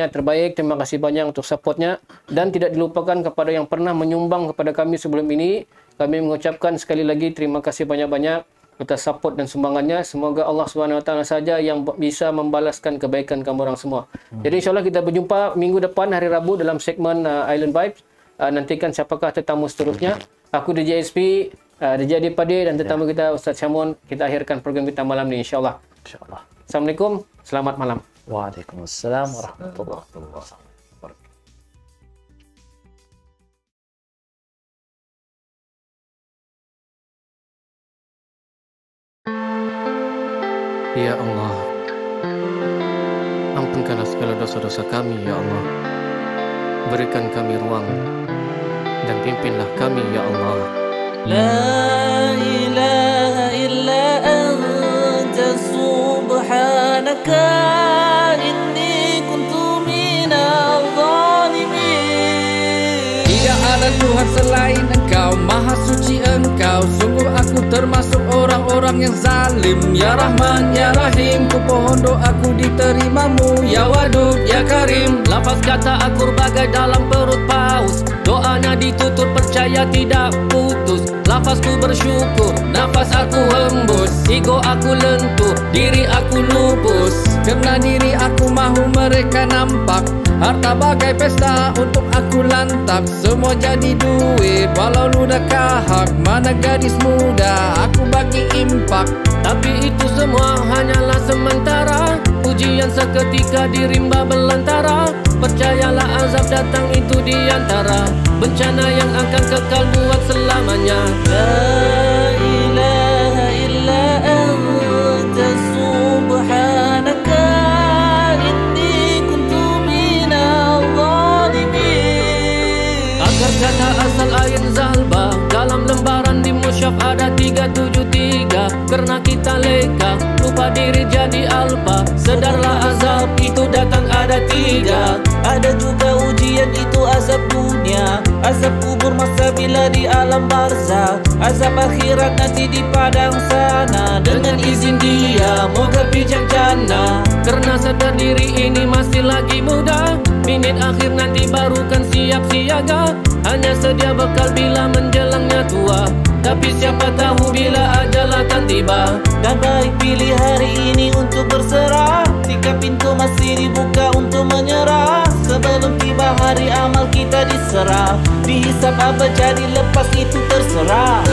terbaik. Terima kasih banyak untuk supportnya, dan tidak dilupakan kepada yang pernah menyumbang kepada kami sebelum ini. Kami mengucapkan sekali lagi terima kasih banyak-banyak atas support dan sumbangannya. Semoga Allah SWT saja yang bisa membalaskan kebaikan kamu orang semua. Jadi insyaAllah kita berjumpa minggu depan hari Rabu dalam segmen Island Vibes. Nantikan siapakah tetamu seterusnya. Aku DJ SP, DJ Adipade, dan tetamu kita Ustaz Syamun. Kita akhirkan program kita malam ni insyaAllah. InsyaAllah. Assalamualaikum, selamat malam. Waalaikumsalam warahmatullahi wabarakatuh. Ya Allah, ampunkanlah segala dosa-dosa kami, Ya Allah. Berikan kami ruang dan pimpinlah kami, Ya Allah. لا إله إلا أنت سبحانك إني كنت من الظالمين. Tidak ada Tuhan selain Engkau, Maha Suci Engkau. Sungguh aku termasuk orang-orang yang zalim. Ya Rahman, Ya Rahim, ku pohon doaku diterimamu. Ya Wadud, Ya Karim. Lafaz kata akur bagai dalam perut paus, doanya ditutur percaya tidak putus. Lafazku bersyukur, nafas aku hembus, ego aku lentur, diri aku lupus. Kerana diri aku mahu mereka nampak, harta bagai pesta untuk aku lantak. Semua jadi duit walau ludah kahak, mana gadis muda aku bagi impak. Tapi itu semua hanyalah sementara, ujian seketika di rimba belantara. Percayalah azab datang itu diantara bencana yang akan kekal buat selamanya. لا إله إلا أنت سبحانك إني كنت من الظالمين. Akar kata asal ayat zalba dalam lembaran di musyaf ada 373. Karena kita leka lupa diri jadi alfa, sedarlah azab itu datang ada 3. Ada juga ujian itu azab dunia, azab kubur masa bila di alam barzah, azab akhirat nanti di padang sana. Dengan izin Dia moga bijaksana, karena sadar diri ini masih lagi muda. Minit akhir nanti baru kan siap siaga, hanya sedia bekal bila menjelangnya tua. Tapi siapa tahu bila ajal akan tiba. Dan baik pilih hari ini untuk berserah, jika pintu masih dibuka untuk menyerah. Sebelum tiba hari amal kita diserah, dihisap apa jadi lepas itu terserah.